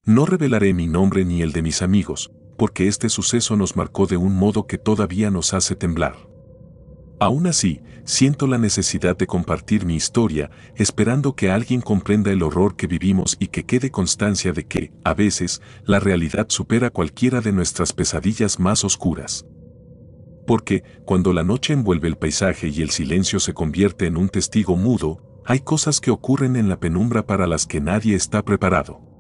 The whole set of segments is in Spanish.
No revelaré mi nombre ni el de mis amigos, porque este suceso nos marcó de un modo que todavía nos hace temblar. Aún así, siento la necesidad de compartir mi historia, esperando que alguien comprenda el horror que vivimos y que quede constancia de que, a veces, la realidad supera cualquiera de nuestras pesadillas más oscuras. Porque, cuando la noche envuelve el paisaje y el silencio se convierte en un testigo mudo, hay cosas que ocurren en la penumbra para las que nadie está preparado.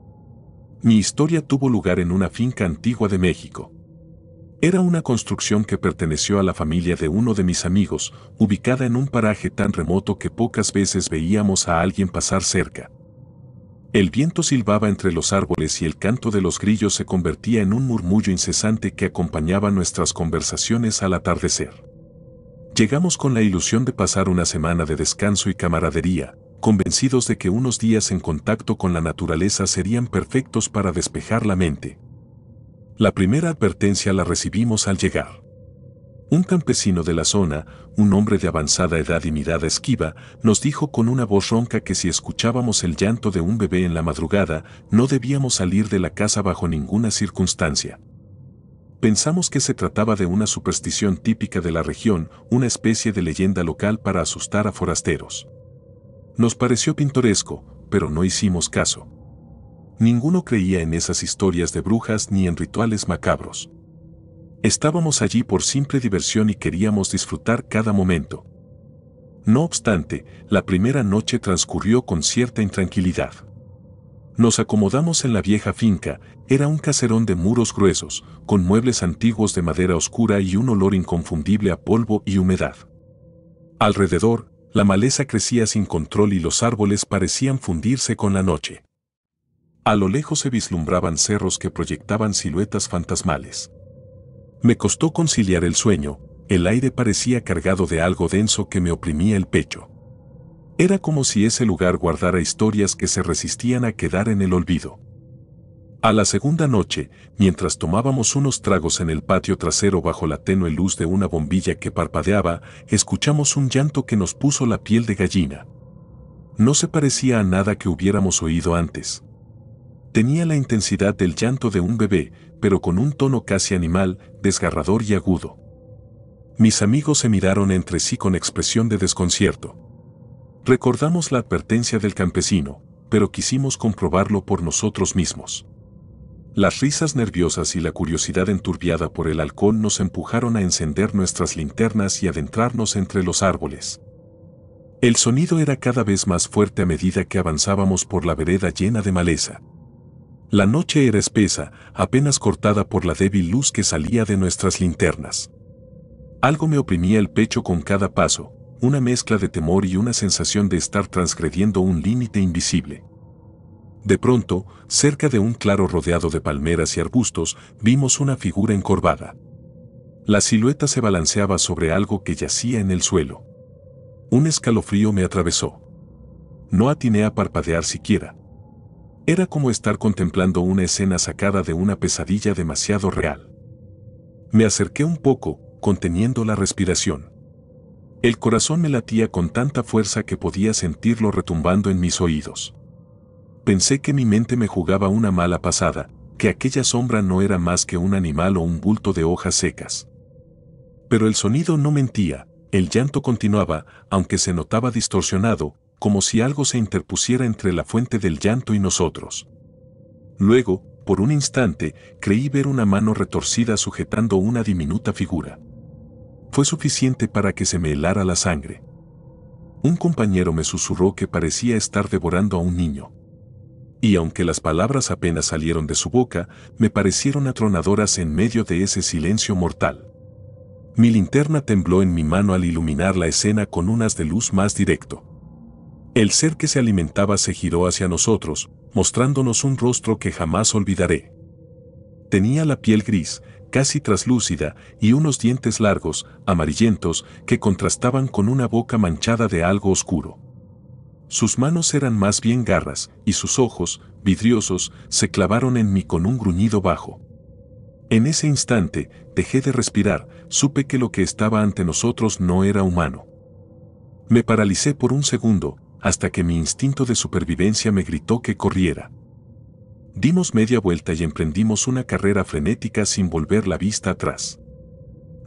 Mi historia tuvo lugar en una finca antigua de México. Era una construcción que perteneció a la familia de uno de mis amigos, ubicada en un paraje tan remoto que pocas veces veíamos a alguien pasar cerca. El viento silbaba entre los árboles y el canto de los grillos se convertía en un murmullo incesante que acompañaba nuestras conversaciones al atardecer. Llegamos con la ilusión de pasar una semana de descanso y camaradería, convencidos de que unos días en contacto con la naturaleza serían perfectos para despejar la mente. La primera advertencia la recibimos al llegar. Un campesino de la zona, un hombre de avanzada edad y mirada esquiva, nos dijo con una voz ronca que si escuchábamos el llanto de un bebé en la madrugada, no debíamos salir de la casa bajo ninguna circunstancia. Pensamos que se trataba de una superstición típica de la región, una especie de leyenda local para asustar a forasteros. Nos pareció pintoresco, pero no hicimos caso. Ninguno creía en esas historias de brujas ni en rituales macabros. Estábamos allí por simple diversión y queríamos disfrutar cada momento. No obstante, la primera noche transcurrió con cierta intranquilidad. Nos acomodamos en la vieja finca, era un caserón de muros gruesos, con muebles antiguos de madera oscura y un olor inconfundible a polvo y humedad. Alrededor, la maleza crecía sin control y los árboles parecían fundirse con la noche. A lo lejos se vislumbraban cerros que proyectaban siluetas fantasmales. Me costó conciliar el sueño, el aire parecía cargado de algo denso que me oprimía el pecho. Era como si ese lugar guardara historias que se resistían a quedar en el olvido. A la segunda noche, mientras tomábamos unos tragos en el patio trasero bajo la tenue luz de una bombilla que parpadeaba, escuchamos un llanto que nos puso la piel de gallina. No se parecía a nada que hubiéramos oído antes. Tenía la intensidad del llanto de un bebé, pero con un tono casi animal, desgarrador y agudo. Mis amigos se miraron entre sí con expresión de desconcierto. Recordamos la advertencia del campesino, pero quisimos comprobarlo por nosotros mismos. Las risas nerviosas y la curiosidad enturbiada por el alcohol nos empujaron a encender nuestras linternas y adentrarnos entre los árboles. El sonido era cada vez más fuerte a medida que avanzábamos por la vereda llena de maleza. La noche era espesa, apenas cortada por la débil luz que salía de nuestras linternas. Algo me oprimía el pecho con cada paso, una mezcla de temor y una sensación de estar transgrediendo un límite invisible. De pronto, cerca de un claro rodeado de palmeras y arbustos, vimos una figura encorvada. La silueta se balanceaba sobre algo que yacía en el suelo. Un escalofrío me atravesó. No atiné a parpadear siquiera. Era como estar contemplando una escena sacada de una pesadilla demasiado real. Me acerqué un poco, conteniendo la respiración. El corazón me latía con tanta fuerza que podía sentirlo retumbando en mis oídos. Pensé que mi mente me jugaba una mala pasada, que aquella sombra no era más que un animal o un bulto de hojas secas. Pero el sonido no mentía, el llanto continuaba, aunque se notaba distorsionado, como si algo se interpusiera entre la fuente del llanto y nosotros. Luego, por un instante, creí ver una mano retorcida sujetando una diminuta figura. Fue suficiente para que se me helara la sangre. Un compañero me susurró que parecía estar devorando a un niño. Y aunque las palabras apenas salieron de su boca, me parecieron atronadoras en medio de ese silencio mortal. Mi linterna tembló en mi mano al iluminar la escena con un haz de luz más directo. El ser que se alimentaba se giró hacia nosotros, mostrándonos un rostro que jamás olvidaré. Tenía la piel gris, casi traslúcida, y unos dientes largos, amarillentos, que contrastaban con una boca manchada de algo oscuro. Sus manos eran más bien garras, y sus ojos, vidriosos, se clavaron en mí con un gruñido bajo. En ese instante, dejé de respirar, supe que lo que estaba ante nosotros no era humano. Me paralicé por un segundo, hasta que mi instinto de supervivencia me gritó que corriera. Dimos media vuelta y emprendimos una carrera frenética sin volver la vista atrás.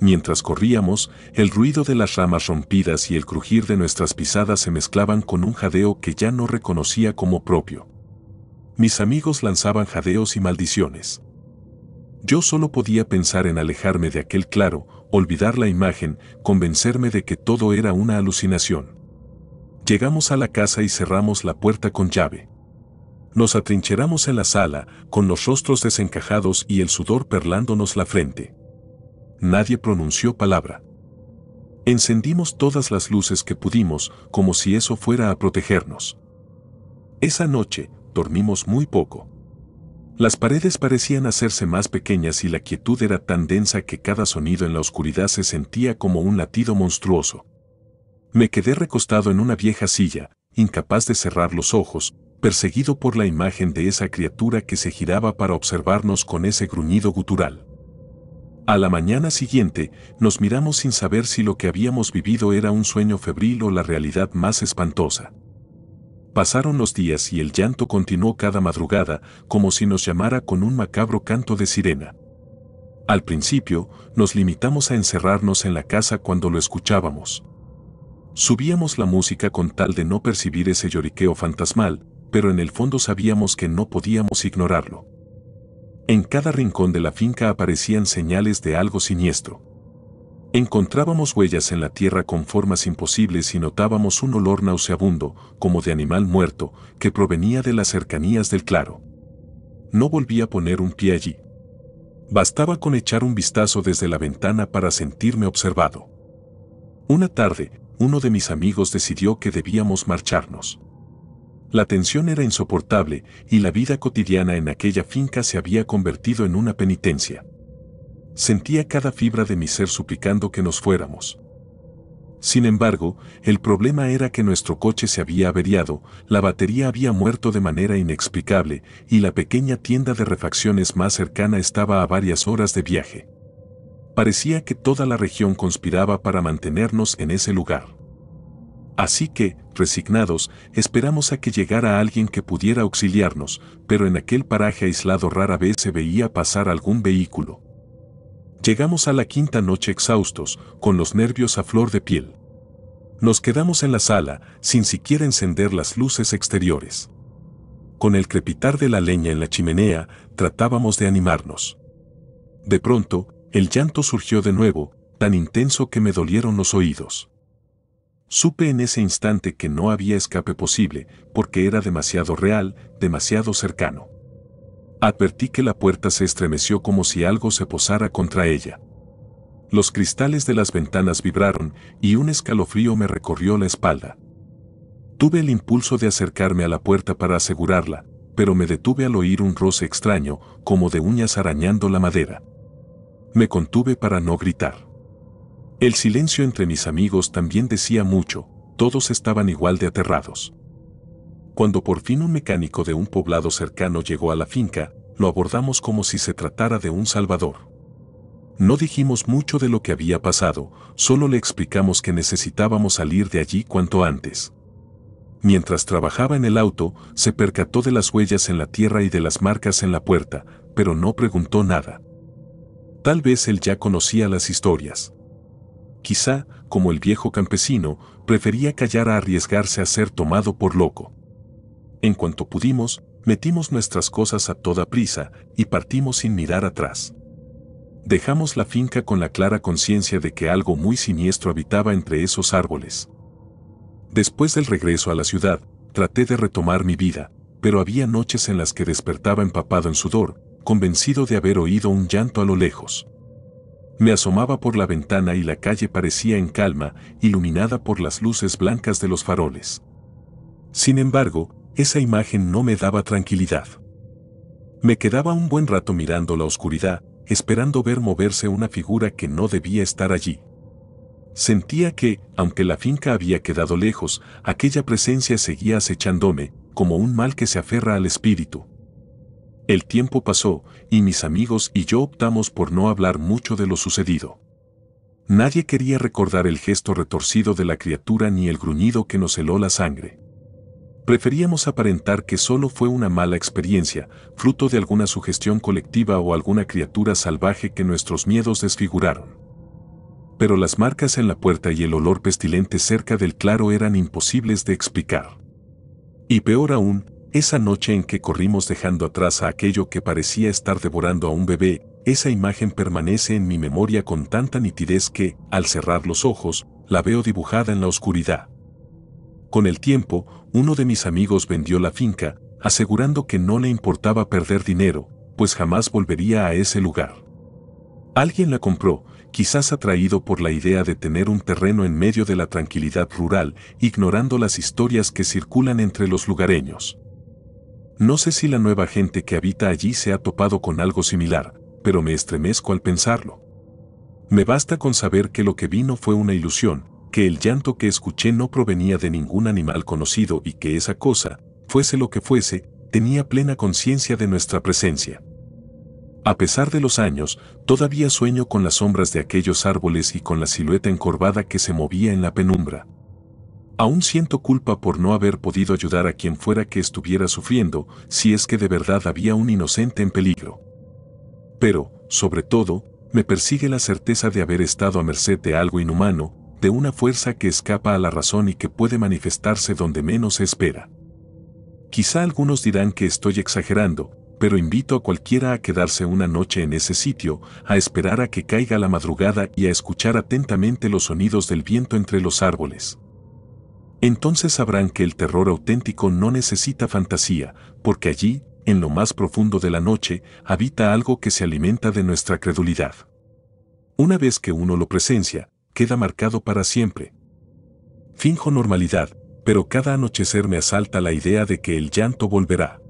Mientras corríamos, el ruido de las ramas rompidas y el crujir de nuestras pisadas se mezclaban con un jadeo que ya no reconocía como propio. Mis amigos lanzaban jadeos y maldiciones. Yo solo podía pensar en alejarme de aquel claro, olvidar la imagen, convencerme de que todo era una alucinación. Llegamos a la casa y cerramos la puerta con llave. Nos atrincheramos en la sala, con los rostros desencajados y el sudor perlándonos la frente. Nadie pronunció palabra. Encendimos todas las luces que pudimos, como si eso fuera a protegernos. Esa noche, dormimos muy poco. Las paredes parecían hacerse más pequeñas y la quietud era tan densa que cada sonido en la oscuridad se sentía como un latido monstruoso. Me quedé recostado en una vieja silla, incapaz de cerrar los ojos, perseguido por la imagen de esa criatura que se giraba para observarnos con ese gruñido gutural. A la mañana siguiente, nos miramos sin saber si lo que habíamos vivido era un sueño febril o la realidad más espantosa. Pasaron los días y el llanto continuó cada madrugada, como si nos llamara con un macabro canto de sirena. Al principio, nos limitamos a encerrarnos en la casa cuando lo escuchábamos. Subíamos la música con tal de no percibir ese lloriqueo fantasmal, pero en el fondo sabíamos que no podíamos ignorarlo. En cada rincón de la finca aparecían señales de algo siniestro. Encontrábamos huellas en la tierra con formas imposibles y notábamos un olor nauseabundo, como de animal muerto, que provenía de las cercanías del claro. No volví a poner un pie allí. Bastaba con echar un vistazo desde la ventana para sentirme observado. Una tarde, uno de mis amigos decidió que debíamos marcharnos. La tensión era insoportable y la vida cotidiana en aquella finca se había convertido en una penitencia. Sentía cada fibra de mi ser suplicando que nos fuéramos. Sin embargo, el problema era que nuestro coche se había averiado, la batería había muerto de manera inexplicable y la pequeña tienda de refacciones más cercana estaba a varias horas de viaje. Parecía que toda la región conspiraba para mantenernos en ese lugar. Así que, resignados, esperamos a que llegara alguien que pudiera auxiliarnos, pero en aquel paraje aislado rara vez se veía pasar algún vehículo. Llegamos a la quinta noche exhaustos, con los nervios a flor de piel. Nos quedamos en la sala, sin siquiera encender las luces exteriores. Con el crepitar de la leña en la chimenea, tratábamos de animarnos. De pronto, el llanto surgió de nuevo, tan intenso que me dolieron los oídos. Supe en ese instante que no había escape posible, porque era demasiado real, demasiado cercano. Advertí que la puerta se estremeció como si algo se posara contra ella. Los cristales de las ventanas vibraron y un escalofrío me recorrió la espalda. Tuve el impulso de acercarme a la puerta para asegurarla, pero me detuve al oír un roce extraño, como de uñas arañando la madera. Me contuve para no gritar. El silencio entre mis amigos también decía mucho, todos estaban igual de aterrados. Cuando por fin un mecánico de un poblado cercano llegó a la finca, lo abordamos como si se tratara de un salvador. No dijimos mucho de lo que había pasado, solo le explicamos que necesitábamos salir de allí cuanto antes. Mientras trabajaba en el auto, se percató de las huellas en la tierra y de las marcas en la puerta, pero no preguntó nada. Tal vez él ya conocía las historias. Quizá, como el viejo campesino, prefería callar a arriesgarse a ser tomado por loco. En cuanto pudimos, metimos nuestras cosas a toda prisa y partimos sin mirar atrás. Dejamos la finca con la clara conciencia de que algo muy siniestro habitaba entre esos árboles. Después del regreso a la ciudad, traté de retomar mi vida, pero había noches en las que despertaba empapado en sudor, convencido de haber oído un llanto a lo lejos. Me asomaba por la ventana y la calle parecía en calma, iluminada por las luces blancas de los faroles. Sin embargo, esa imagen no me daba tranquilidad. Me quedaba un buen rato mirando la oscuridad, esperando ver moverse una figura que no debía estar allí. Sentía que, aunque la finca había quedado lejos, aquella presencia seguía acechándome, como un mal que se aferra al espíritu. El tiempo pasó, y mis amigos y yo optamos por no hablar mucho de lo sucedido. Nadie quería recordar el gesto retorcido de la criatura ni el gruñido que nos heló la sangre. Preferíamos aparentar que solo fue una mala experiencia, fruto de alguna sugestión colectiva o alguna criatura salvaje que nuestros miedos desfiguraron. Pero las marcas en la puerta y el olor pestilente cerca del claro eran imposibles de explicar. Y peor aún, esa noche en que corrimos dejando atrás a aquello que parecía estar devorando a un bebé, esa imagen permanece en mi memoria con tanta nitidez que, al cerrar los ojos, la veo dibujada en la oscuridad. Con el tiempo, uno de mis amigos vendió la finca, asegurando que no le importaba perder dinero, pues jamás volvería a ese lugar. Alguien la compró, quizás atraído por la idea de tener un terreno en medio de la tranquilidad rural, ignorando las historias que circulan entre los lugareños. No sé si la nueva gente que habita allí se ha topado con algo similar, pero me estremezco al pensarlo. Me basta con saber que lo que vino fue una ilusión, que el llanto que escuché no provenía de ningún animal conocido y que esa cosa, fuese lo que fuese, tenía plena conciencia de nuestra presencia. A pesar de los años, todavía sueño con las sombras de aquellos árboles y con la silueta encorvada que se movía en la penumbra. Aún siento culpa por no haber podido ayudar a quien fuera que estuviera sufriendo, si es que de verdad había un inocente en peligro. Pero, sobre todo, me persigue la certeza de haber estado a merced de algo inhumano, de una fuerza que escapa a la razón y que puede manifestarse donde menos se espera. Quizá algunos dirán que estoy exagerando, pero invito a cualquiera a quedarse una noche en ese sitio, a esperar a que caiga la madrugada y a escuchar atentamente los sonidos del viento entre los árboles. Entonces sabrán que el terror auténtico no necesita fantasía, porque allí, en lo más profundo de la noche, habita algo que se alimenta de nuestra credulidad. Una vez que uno lo presencia, queda marcado para siempre. Finjo normalidad, pero cada anochecer me asalta la idea de que el llanto volverá.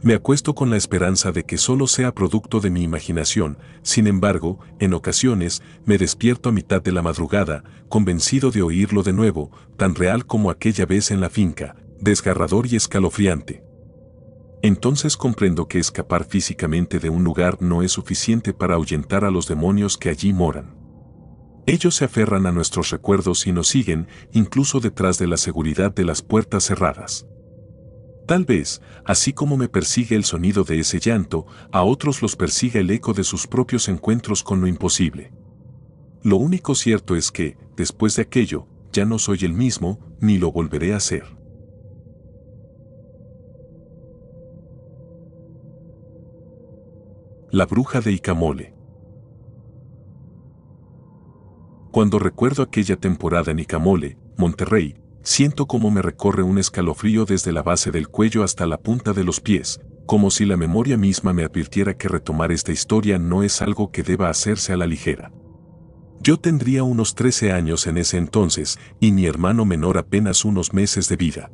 Me acuesto con la esperanza de que solo sea producto de mi imaginación, sin embargo, en ocasiones, me despierto a mitad de la madrugada, convencido de oírlo de nuevo, tan real como aquella vez en la finca, desgarrador y escalofriante. Entonces comprendo que escapar físicamente de un lugar no es suficiente para ahuyentar a los demonios que allí moran. Ellos se aferran a nuestros recuerdos y nos siguen, incluso detrás de la seguridad de las puertas cerradas. Tal vez, así como me persigue el sonido de ese llanto, a otros los persiga el eco de sus propios encuentros con lo imposible. Lo único cierto es que, después de aquello, ya no soy el mismo, ni lo volveré a ser. La bruja de Icamole. Cuando recuerdo aquella temporada en Icamole, Monterrey, siento como me recorre un escalofrío desde la base del cuello hasta la punta de los pies, como si la memoria misma me advirtiera que retomar esta historia no es algo que deba hacerse a la ligera. Yo tendría unos 13 años en ese entonces, y mi hermano menor apenas unos meses de vida.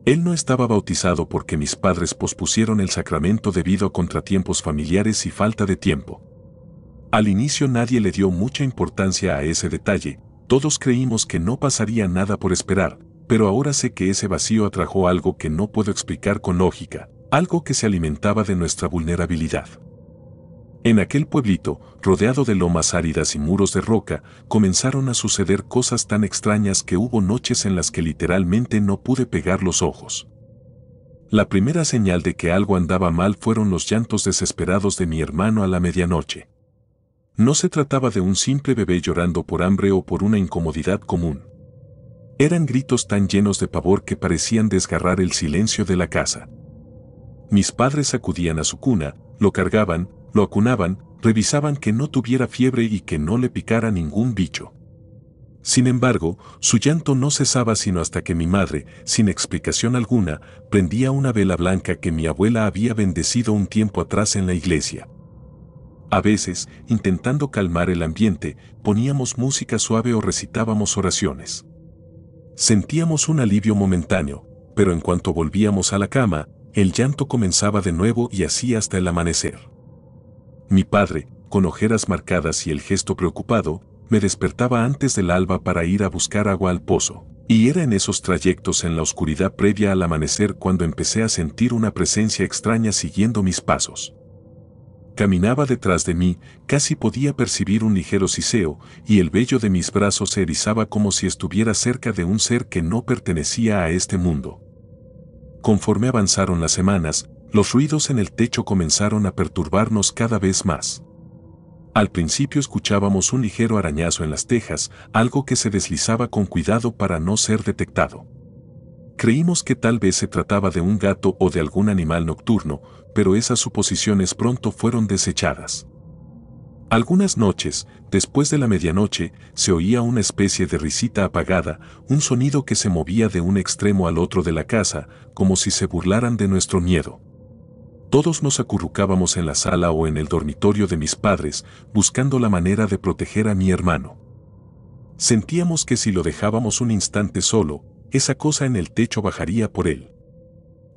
Él no estaba bautizado porque mis padres pospusieron el sacramento debido a contratiempos familiares y falta de tiempo. Al inicio nadie le dio mucha importancia a ese detalle. Todos creímos que no pasaría nada por esperar, pero ahora sé que ese vacío atrajo algo que no puedo explicar con lógica, algo que se alimentaba de nuestra vulnerabilidad. En aquel pueblito, rodeado de lomas áridas y muros de roca, comenzaron a suceder cosas tan extrañas que hubo noches en las que literalmente no pude pegar los ojos. La primera señal de que algo andaba mal fueron los llantos desesperados de mi hermano a la medianoche. No se trataba de un simple bebé llorando por hambre o por una incomodidad común. Eran gritos tan llenos de pavor que parecían desgarrar el silencio de la casa. Mis padres acudían a su cuna, lo cargaban, lo acunaban, revisaban que no tuviera fiebre y que no le picara ningún bicho. Sin embargo, su llanto no cesaba sino hasta que mi madre, sin explicación alguna, prendía una vela blanca que mi abuela había bendecido un tiempo atrás en la iglesia. A veces, intentando calmar el ambiente, poníamos música suave o recitábamos oraciones. Sentíamos un alivio momentáneo, pero en cuanto volvíamos a la cama, el llanto comenzaba de nuevo y así hasta el amanecer. Mi padre, con ojeras marcadas y el gesto preocupado, me despertaba antes del alba para ir a buscar agua al pozo, y era en esos trayectos en la oscuridad previa al amanecer cuando empecé a sentir una presencia extraña siguiendo mis pasos. Caminaba detrás de mí, casi podía percibir un ligero siseo, y el vello de mis brazos se erizaba como si estuviera cerca de un ser que no pertenecía a este mundo. Conforme avanzaron las semanas, los ruidos en el techo comenzaron a perturbarnos cada vez más. Al principio escuchábamos un ligero arañazo en las tejas, algo que se deslizaba con cuidado para no ser detectado. Creímos que tal vez se trataba de un gato o de algún animal nocturno, pero esas suposiciones pronto fueron desechadas. Algunas noches, después de la medianoche, se oía una especie de risita apagada, un sonido que se movía de un extremo al otro de la casa, como si se burlaran de nuestro miedo. Todos nos acurrucábamos en la sala o en el dormitorio de mis padres, buscando la manera de proteger a mi hermano. Sentíamos que si lo dejábamos un instante solo, esa cosa en el techo bajaría por él.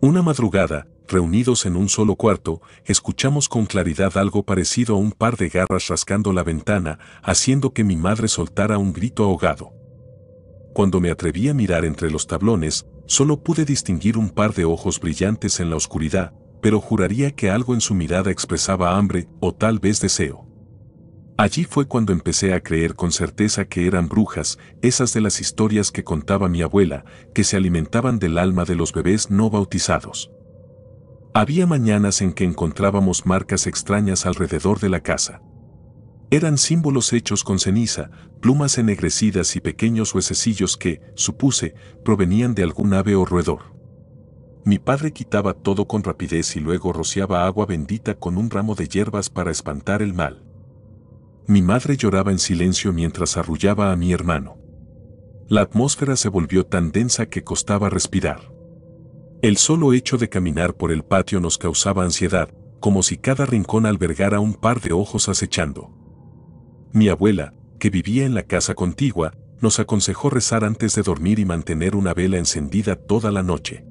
Una madrugada, reunidos en un solo cuarto, escuchamos con claridad algo parecido a un par de garras rascando la ventana, haciendo que mi madre soltara un grito ahogado. Cuando me atreví a mirar entre los tablones, solo pude distinguir un par de ojos brillantes en la oscuridad, pero juraría que algo en su mirada expresaba hambre o tal vez deseo. Allí fue cuando empecé a creer con certeza que eran brujas, esas de las historias que contaba mi abuela, que se alimentaban del alma de los bebés no bautizados. Había mañanas en que encontrábamos marcas extrañas alrededor de la casa. Eran símbolos hechos con ceniza, plumas ennegrecidas y pequeños huesecillos que, supuse, provenían de algún ave o roedor. Mi padre quitaba todo con rapidez y luego rociaba agua bendita con un ramo de hierbas para espantar el mal. Mi madre lloraba en silencio mientras arrullaba a mi hermano. La atmósfera se volvió tan densa que costaba respirar. El solo hecho de caminar por el patio nos causaba ansiedad, como si cada rincón albergara un par de ojos acechando. Mi abuela, que vivía en la casa contigua, nos aconsejó rezar antes de dormir y mantener una vela encendida toda la noche.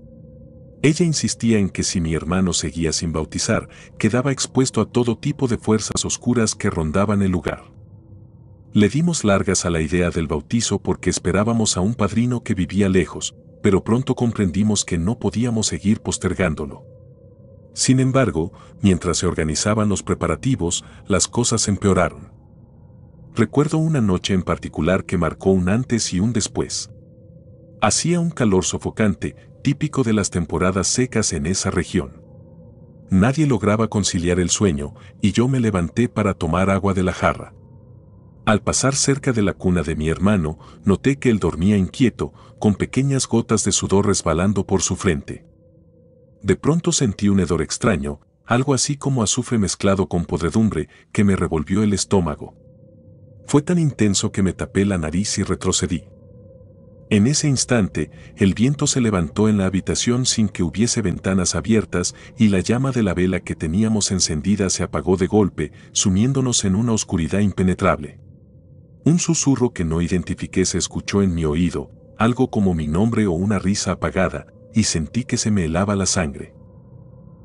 Ella insistía en que si mi hermano seguía sin bautizar, quedaba expuesto a todo tipo de fuerzas oscuras que rondaban el lugar. Le dimos largas a la idea del bautizo porque esperábamos a un padrino que vivía lejos, pero pronto comprendimos que no podíamos seguir postergándolo. Sin embargo, mientras se organizaban los preparativos, las cosas empeoraron. Recuerdo una noche en particular que marcó un antes y un después. Hacía un calor sofocante, típico de las temporadas secas en esa región. Nadie lograba conciliar el sueño, y yo me levanté para tomar agua de la jarra. Al pasar cerca de la cuna de mi hermano, noté que él dormía inquieto, con pequeñas gotas de sudor resbalando por su frente. De pronto sentí un hedor extraño, algo así como azufre mezclado con podredumbre, que me revolvió el estómago. Fue tan intenso que me tapé la nariz y retrocedí. En ese instante, el viento se levantó en la habitación sin que hubiese ventanas abiertas y la llama de la vela que teníamos encendida se apagó de golpe, sumiéndonos en una oscuridad impenetrable. Un susurro que no identifiqué se escuchó en mi oído, algo como mi nombre o una risa apagada, y sentí que se me helaba la sangre.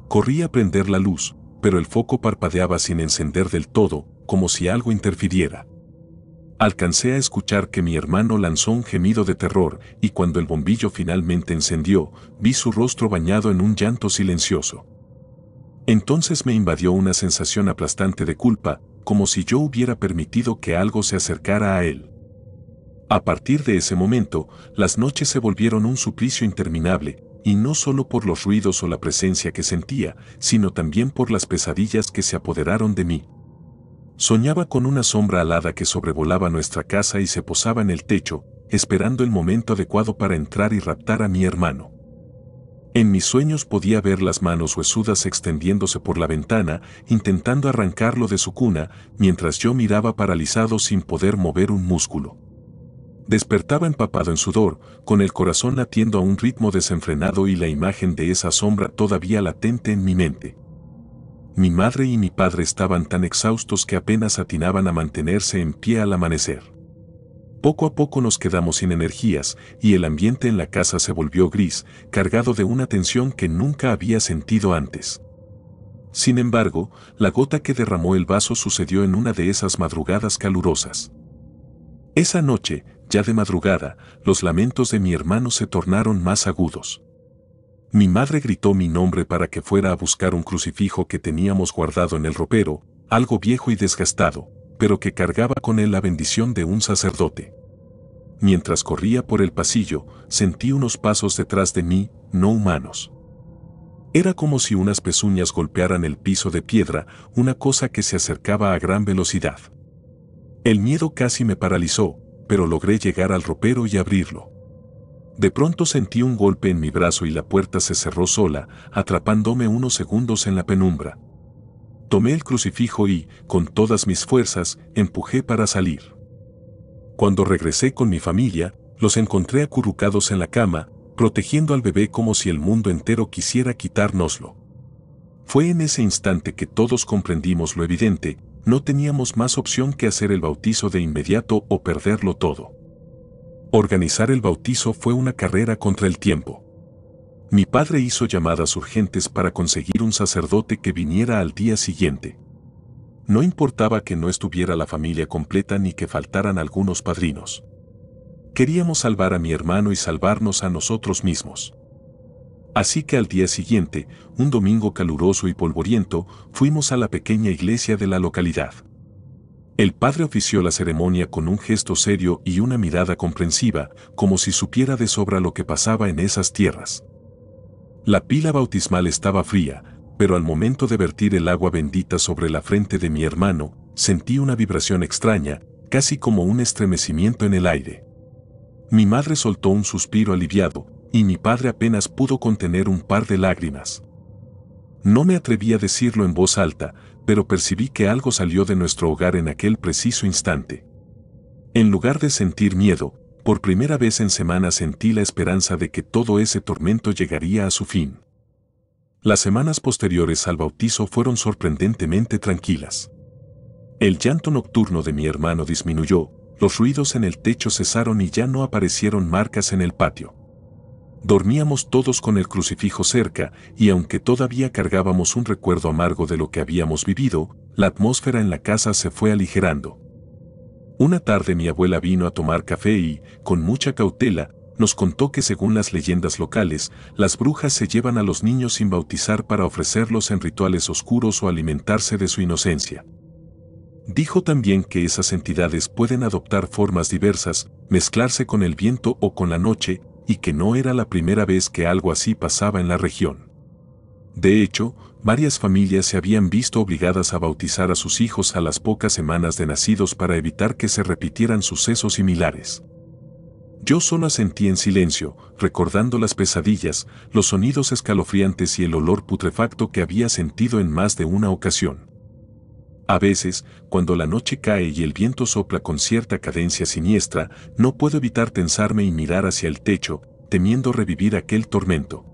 Corrí a prender la luz, pero el foco parpadeaba sin encender del todo, como si algo interfiriera. Alcancé a escuchar que mi hermano lanzó un gemido de terror, y cuando el bombillo finalmente encendió, vi su rostro bañado en un llanto silencioso. Entonces me invadió una sensación aplastante de culpa, como si yo hubiera permitido que algo se acercara a él. A partir de ese momento, las noches se volvieron un suplicio interminable, y no solo por los ruidos o la presencia que sentía, sino también por las pesadillas que se apoderaron de mí. Soñaba con una sombra alada que sobrevolaba nuestra casa y se posaba en el techo, esperando el momento adecuado para entrar y raptar a mi hermano. En mis sueños podía ver las manos huesudas extendiéndose por la ventana, intentando arrancarlo de su cuna, mientras yo miraba paralizado sin poder mover un músculo. Despertaba empapado en sudor, con el corazón latiendo a un ritmo desenfrenado y la imagen de esa sombra todavía latente en mi mente. Mi madre y mi padre estaban tan exhaustos que apenas atinaban a mantenerse en pie al amanecer. Poco a poco nos quedamos sin energías, y el ambiente en la casa se volvió gris, cargado de una tensión que nunca había sentido antes. Sin embargo, la gota que derramó el vaso sucedió en una de esas madrugadas calurosas. Esa noche, ya de madrugada, los lamentos de mi hermano se tornaron más agudos. Mi madre gritó mi nombre para que fuera a buscar un crucifijo que teníamos guardado en el ropero, algo viejo y desgastado, pero que cargaba con él la bendición de un sacerdote. Mientras corría por el pasillo, sentí unos pasos detrás de mí, no humanos. Era como si unas pezuñas golpearan el piso de piedra, una cosa que se acercaba a gran velocidad. El miedo casi me paralizó, pero logré llegar al ropero y abrirlo. De pronto sentí un golpe en mi brazo y la puerta se cerró sola, atrapándome unos segundos en la penumbra. Tomé el crucifijo y, con todas mis fuerzas, empujé para salir. Cuando regresé con mi familia, los encontré acurrucados en la cama, protegiendo al bebé como si el mundo entero quisiera quitárnoslo. Fue en ese instante que todos comprendimos lo evidente: no teníamos más opción que hacer el bautizo de inmediato o perderlo todo. Organizar el bautizo fue una carrera contra el tiempo. Mi padre hizo llamadas urgentes para conseguir un sacerdote que viniera al día siguiente. No importaba que no estuviera la familia completa ni que faltaran algunos padrinos. Queríamos salvar a mi hermano y salvarnos a nosotros mismos. Así que al día siguiente, un domingo caluroso y polvoriento, fuimos a la pequeña iglesia de la localidad. El padre ofició la ceremonia con un gesto serio y una mirada comprensiva, como si supiera de sobra lo que pasaba en esas tierras. La pila bautismal estaba fría, pero al momento de vertir el agua bendita sobre la frente de mi hermano, sentí una vibración extraña, casi como un estremecimiento en el aire. Mi madre soltó un suspiro aliviado, y mi padre apenas pudo contener un par de lágrimas. No me atreví a decirlo en voz alta, pero percibí que algo salió de nuestro hogar en aquel preciso instante. En lugar de sentir miedo, por primera vez en semanas sentí la esperanza de que todo ese tormento llegaría a su fin. Las semanas posteriores al bautizo fueron sorprendentemente tranquilas. El llanto nocturno de mi hermano disminuyó, los ruidos en el techo cesaron y ya no aparecieron marcas en el patio. Dormíamos todos con el crucifijo cerca, y aunque todavía cargábamos un recuerdo amargo de lo que habíamos vivido, la atmósfera en la casa se fue aligerando. Una tarde mi abuela vino a tomar café y, con mucha cautela, nos contó que según las leyendas locales, las brujas se llevan a los niños sin bautizar para ofrecerlos en rituales oscuros o alimentarse de su inocencia. Dijo también que esas entidades pueden adoptar formas diversas, mezclarse con el viento o con la noche, y que no era la primera vez que algo así pasaba en la región. De hecho, varias familias se habían visto obligadas a bautizar a sus hijos a las pocas semanas de nacidos para evitar que se repitieran sucesos similares. Yo solo asentí en silencio, recordando las pesadillas, los sonidos escalofriantes y el olor putrefacto que había sentido en más de una ocasión. A veces, cuando la noche cae y el viento sopla con cierta cadencia siniestra, no puedo evitar tensarme y mirar hacia el techo, temiendo revivir aquel tormento.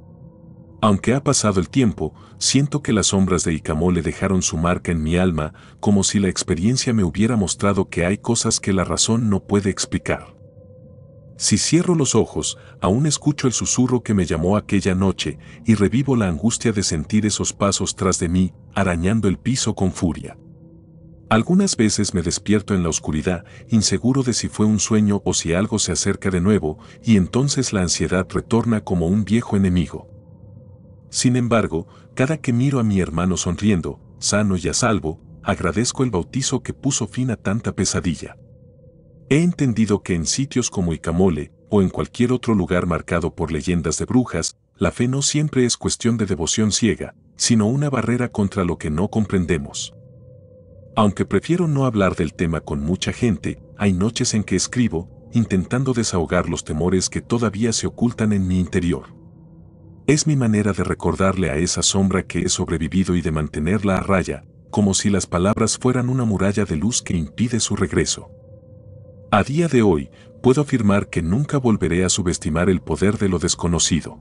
Aunque ha pasado el tiempo, siento que las sombras de Icamole dejaron su marca en mi alma, como si la experiencia me hubiera mostrado que hay cosas que la razón no puede explicar. Si cierro los ojos, aún escucho el susurro que me llamó aquella noche y revivo la angustia de sentir esos pasos tras de mí, arañando el piso con furia. Algunas veces me despierto en la oscuridad, inseguro de si fue un sueño o si algo se acerca de nuevo, y entonces la ansiedad retorna como un viejo enemigo. Sin embargo, cada que miro a mi hermano sonriendo, sano y a salvo, agradezco el bautizo que puso fin a tanta pesadilla. He entendido que en sitios como Icamole, o en cualquier otro lugar marcado por leyendas de brujas, la fe no siempre es cuestión de devoción ciega, sino una barrera contra lo que no comprendemos. Aunque prefiero no hablar del tema con mucha gente, hay noches en que escribo, intentando desahogar los temores que todavía se ocultan en mi interior. Es mi manera de recordarle a esa sombra que he sobrevivido y de mantenerla a raya, como si las palabras fueran una muralla de luz que impide su regreso. A día de hoy, puedo afirmar que nunca volveré a subestimar el poder de lo desconocido.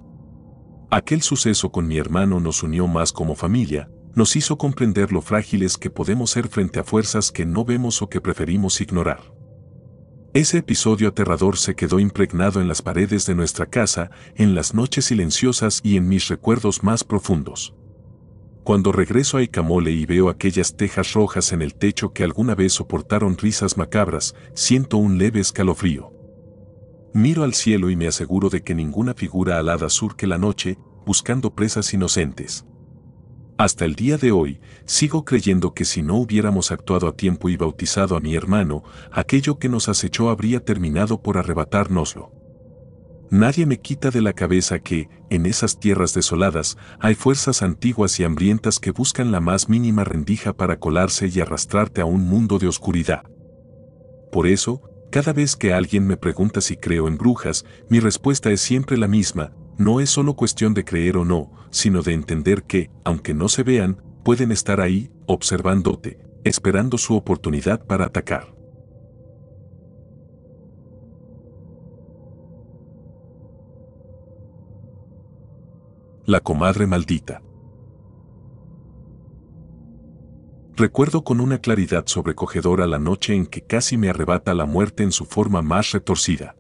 Aquel suceso con mi hermano nos unió más como familia, nos hizo comprender lo frágiles que podemos ser frente a fuerzas que no vemos o que preferimos ignorar. Ese episodio aterrador se quedó impregnado en las paredes de nuestra casa, en las noches silenciosas y en mis recuerdos más profundos. Cuando regreso a Icamole y veo aquellas tejas rojas en el techo que alguna vez soportaron risas macabras, siento un leve escalofrío. Miro al cielo y me aseguro de que ninguna figura alada surque la noche, buscando presas inocentes. Hasta el día de hoy, sigo creyendo que si no hubiéramos actuado a tiempo y bautizado a mi hermano, aquello que nos acechó habría terminado por arrebatárnoslo. Nadie me quita de la cabeza que, en esas tierras desoladas, hay fuerzas antiguas y hambrientas que buscan la más mínima rendija para colarse y arrastrarte a un mundo de oscuridad. Por eso, cada vez que alguien me pregunta si creo en brujas, mi respuesta es siempre la misma: no es solo cuestión de creer o no, sino de entender que, aunque no se vean, pueden estar ahí, observándote, esperando su oportunidad para atacar. La comadre maldita. Recuerdo con una claridad sobrecogedora la noche en que casi me arrebata la muerte en su forma más retorcida.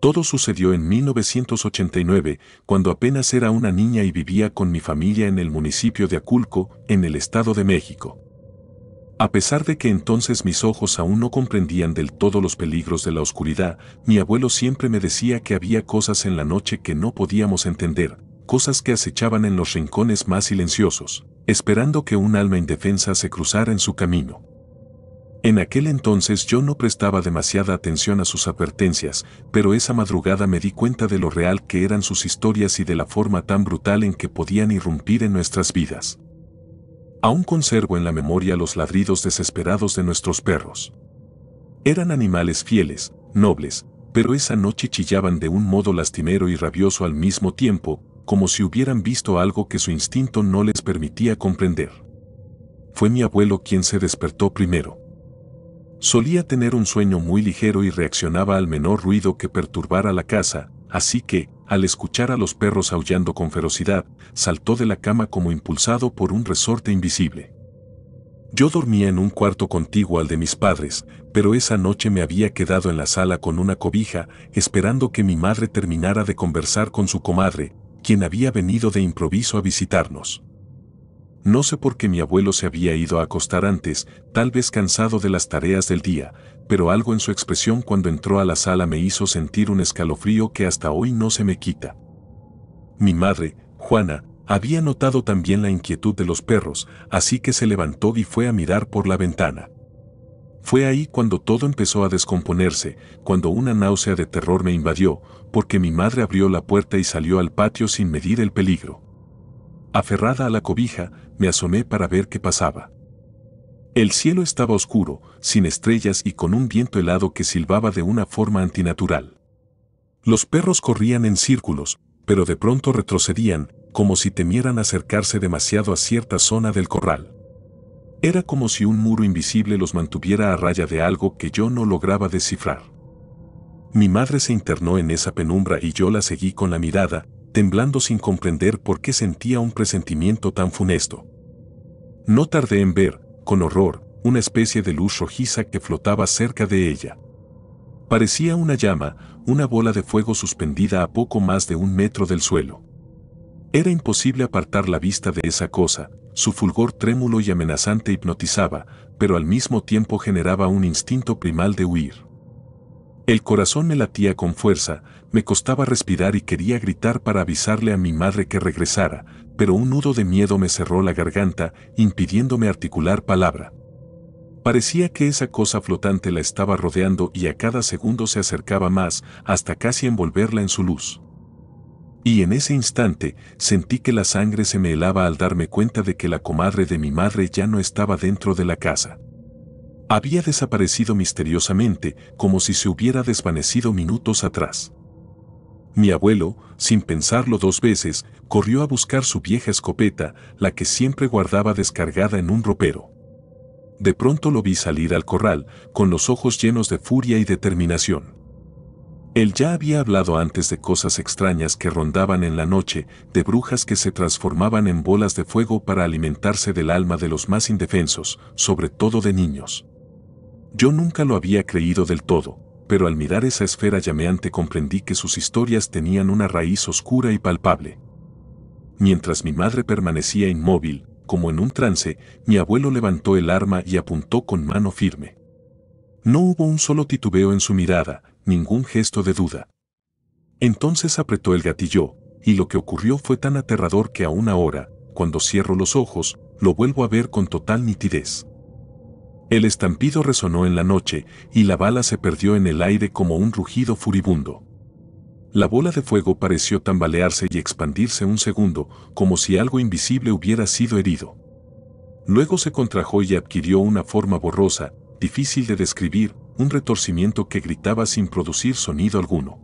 Todo sucedió en 1989, cuando apenas era una niña y vivía con mi familia en el municipio de Aculco, en el Estado de México. A pesar de que entonces mis ojos aún no comprendían del todo los peligros de la oscuridad, mi abuelo siempre me decía que había cosas en la noche que no podíamos entender, cosas que acechaban en los rincones más silenciosos, esperando que un alma indefensa se cruzara en su camino. En aquel entonces yo no prestaba demasiada atención a sus advertencias, pero esa madrugada me di cuenta de lo real que eran sus historias y de la forma tan brutal en que podían irrumpir en nuestras vidas. Aún conservo en la memoria los ladridos desesperados de nuestros perros. Eran animales fieles, nobles, pero esa noche chillaban de un modo lastimero y rabioso al mismo tiempo, como si hubieran visto algo que su instinto no les permitía comprender. Fue mi abuelo quien se despertó primero. Solía tener un sueño muy ligero y reaccionaba al menor ruido que perturbara la casa, así que, al escuchar a los perros aullando con ferocidad, saltó de la cama como impulsado por un resorte invisible. Yo dormía en un cuarto contiguo al de mis padres, pero esa noche me había quedado en la sala con una cobija, esperando que mi madre terminara de conversar con su comadre, quien había venido de improviso a visitarnos. No sé por qué mi abuelo se había ido a acostar antes, tal vez cansado de las tareas del día, pero algo en su expresión cuando entró a la sala me hizo sentir un escalofrío que hasta hoy no se me quita. Mi madre, Juana, había notado también la inquietud de los perros, así que se levantó y fue a mirar por la ventana. Fue ahí cuando todo empezó a descomponerse, cuando una náusea de terror me invadió, porque mi madre abrió la puerta y salió al patio sin medir el peligro. Aferrada a la cobija, me asomé para ver qué pasaba. El cielo estaba oscuro, sin estrellas y con un viento helado que silbaba de una forma antinatural. Los perros corrían en círculos, pero de pronto retrocedían, como si temieran acercarse demasiado a cierta zona del corral. Era como si un muro invisible los mantuviera a raya de algo que yo no lograba descifrar. Mi madre se internó en esa penumbra y yo la seguí con la mirada, temblando sin comprender por qué sentía un presentimiento tan funesto. No tardé en ver, con horror, una especie de luz rojiza que flotaba cerca de ella. Parecía una llama, una bola de fuego suspendida a poco más de 1 metro del suelo. Era imposible apartar la vista de esa cosa, su fulgor trémulo y amenazante hipnotizaba, pero al mismo tiempo generaba un instinto primal de huir. El corazón me latía con fuerza, me costaba respirar y quería gritar para avisarle a mi madre que regresara, pero un nudo de miedo me cerró la garganta, impidiéndome articular palabra. Parecía que esa cosa flotante la estaba rodeando y a cada segundo se acercaba más, hasta casi envolverla en su luz. Y en ese instante, sentí que la sangre se me helaba al darme cuenta de que la comadre de mi madre ya no estaba dentro de la casa. Había desaparecido misteriosamente, como si se hubiera desvanecido minutos atrás. Mi abuelo, sin pensarlo 2 veces, corrió a buscar su vieja escopeta, la que siempre guardaba descargada en un ropero. De pronto lo vi salir al corral, con los ojos llenos de furia y determinación. Él ya había hablado antes de cosas extrañas que rondaban en la noche, de brujas que se transformaban en bolas de fuego para alimentarse del alma de los más indefensos, sobre todo de niños. Yo nunca lo había creído del todo, pero al mirar esa esfera llameante comprendí que sus historias tenían una raíz oscura y palpable. Mientras mi madre permanecía inmóvil, como en un trance, mi abuelo levantó el arma y apuntó con mano firme. No hubo un solo titubeo en su mirada, ningún gesto de duda. Entonces apretó el gatillo, y lo que ocurrió fue tan aterrador que aún ahora, cuando cierro los ojos, lo vuelvo a ver con total nitidez. El estampido resonó en la noche, y la bala se perdió en el aire como un rugido furibundo. La bola de fuego pareció tambalearse y expandirse un segundo, como si algo invisible hubiera sido herido. Luego se contrajo y adquirió una forma borrosa, difícil de describir, un retorcimiento que gritaba sin producir sonido alguno.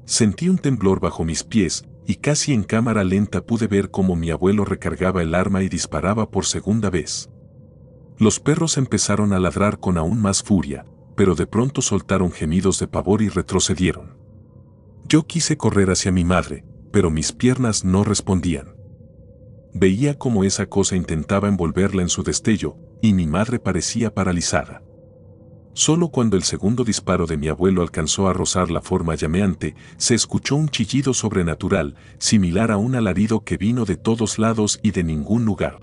Sentí un temblor bajo mis pies, y casi en cámara lenta pude ver cómo mi abuelo recargaba el arma y disparaba por segunda vez. Los perros empezaron a ladrar con aún más furia, pero de pronto soltaron gemidos de pavor y retrocedieron. Yo quise correr hacia mi madre, pero mis piernas no respondían. Veía cómo esa cosa intentaba envolverla en su destello, y mi madre parecía paralizada. Solo cuando el segundo disparo de mi abuelo alcanzó a rozar la forma llameante, se escuchó un chillido sobrenatural, similar a un alarido que vino de todos lados y de ningún lugar.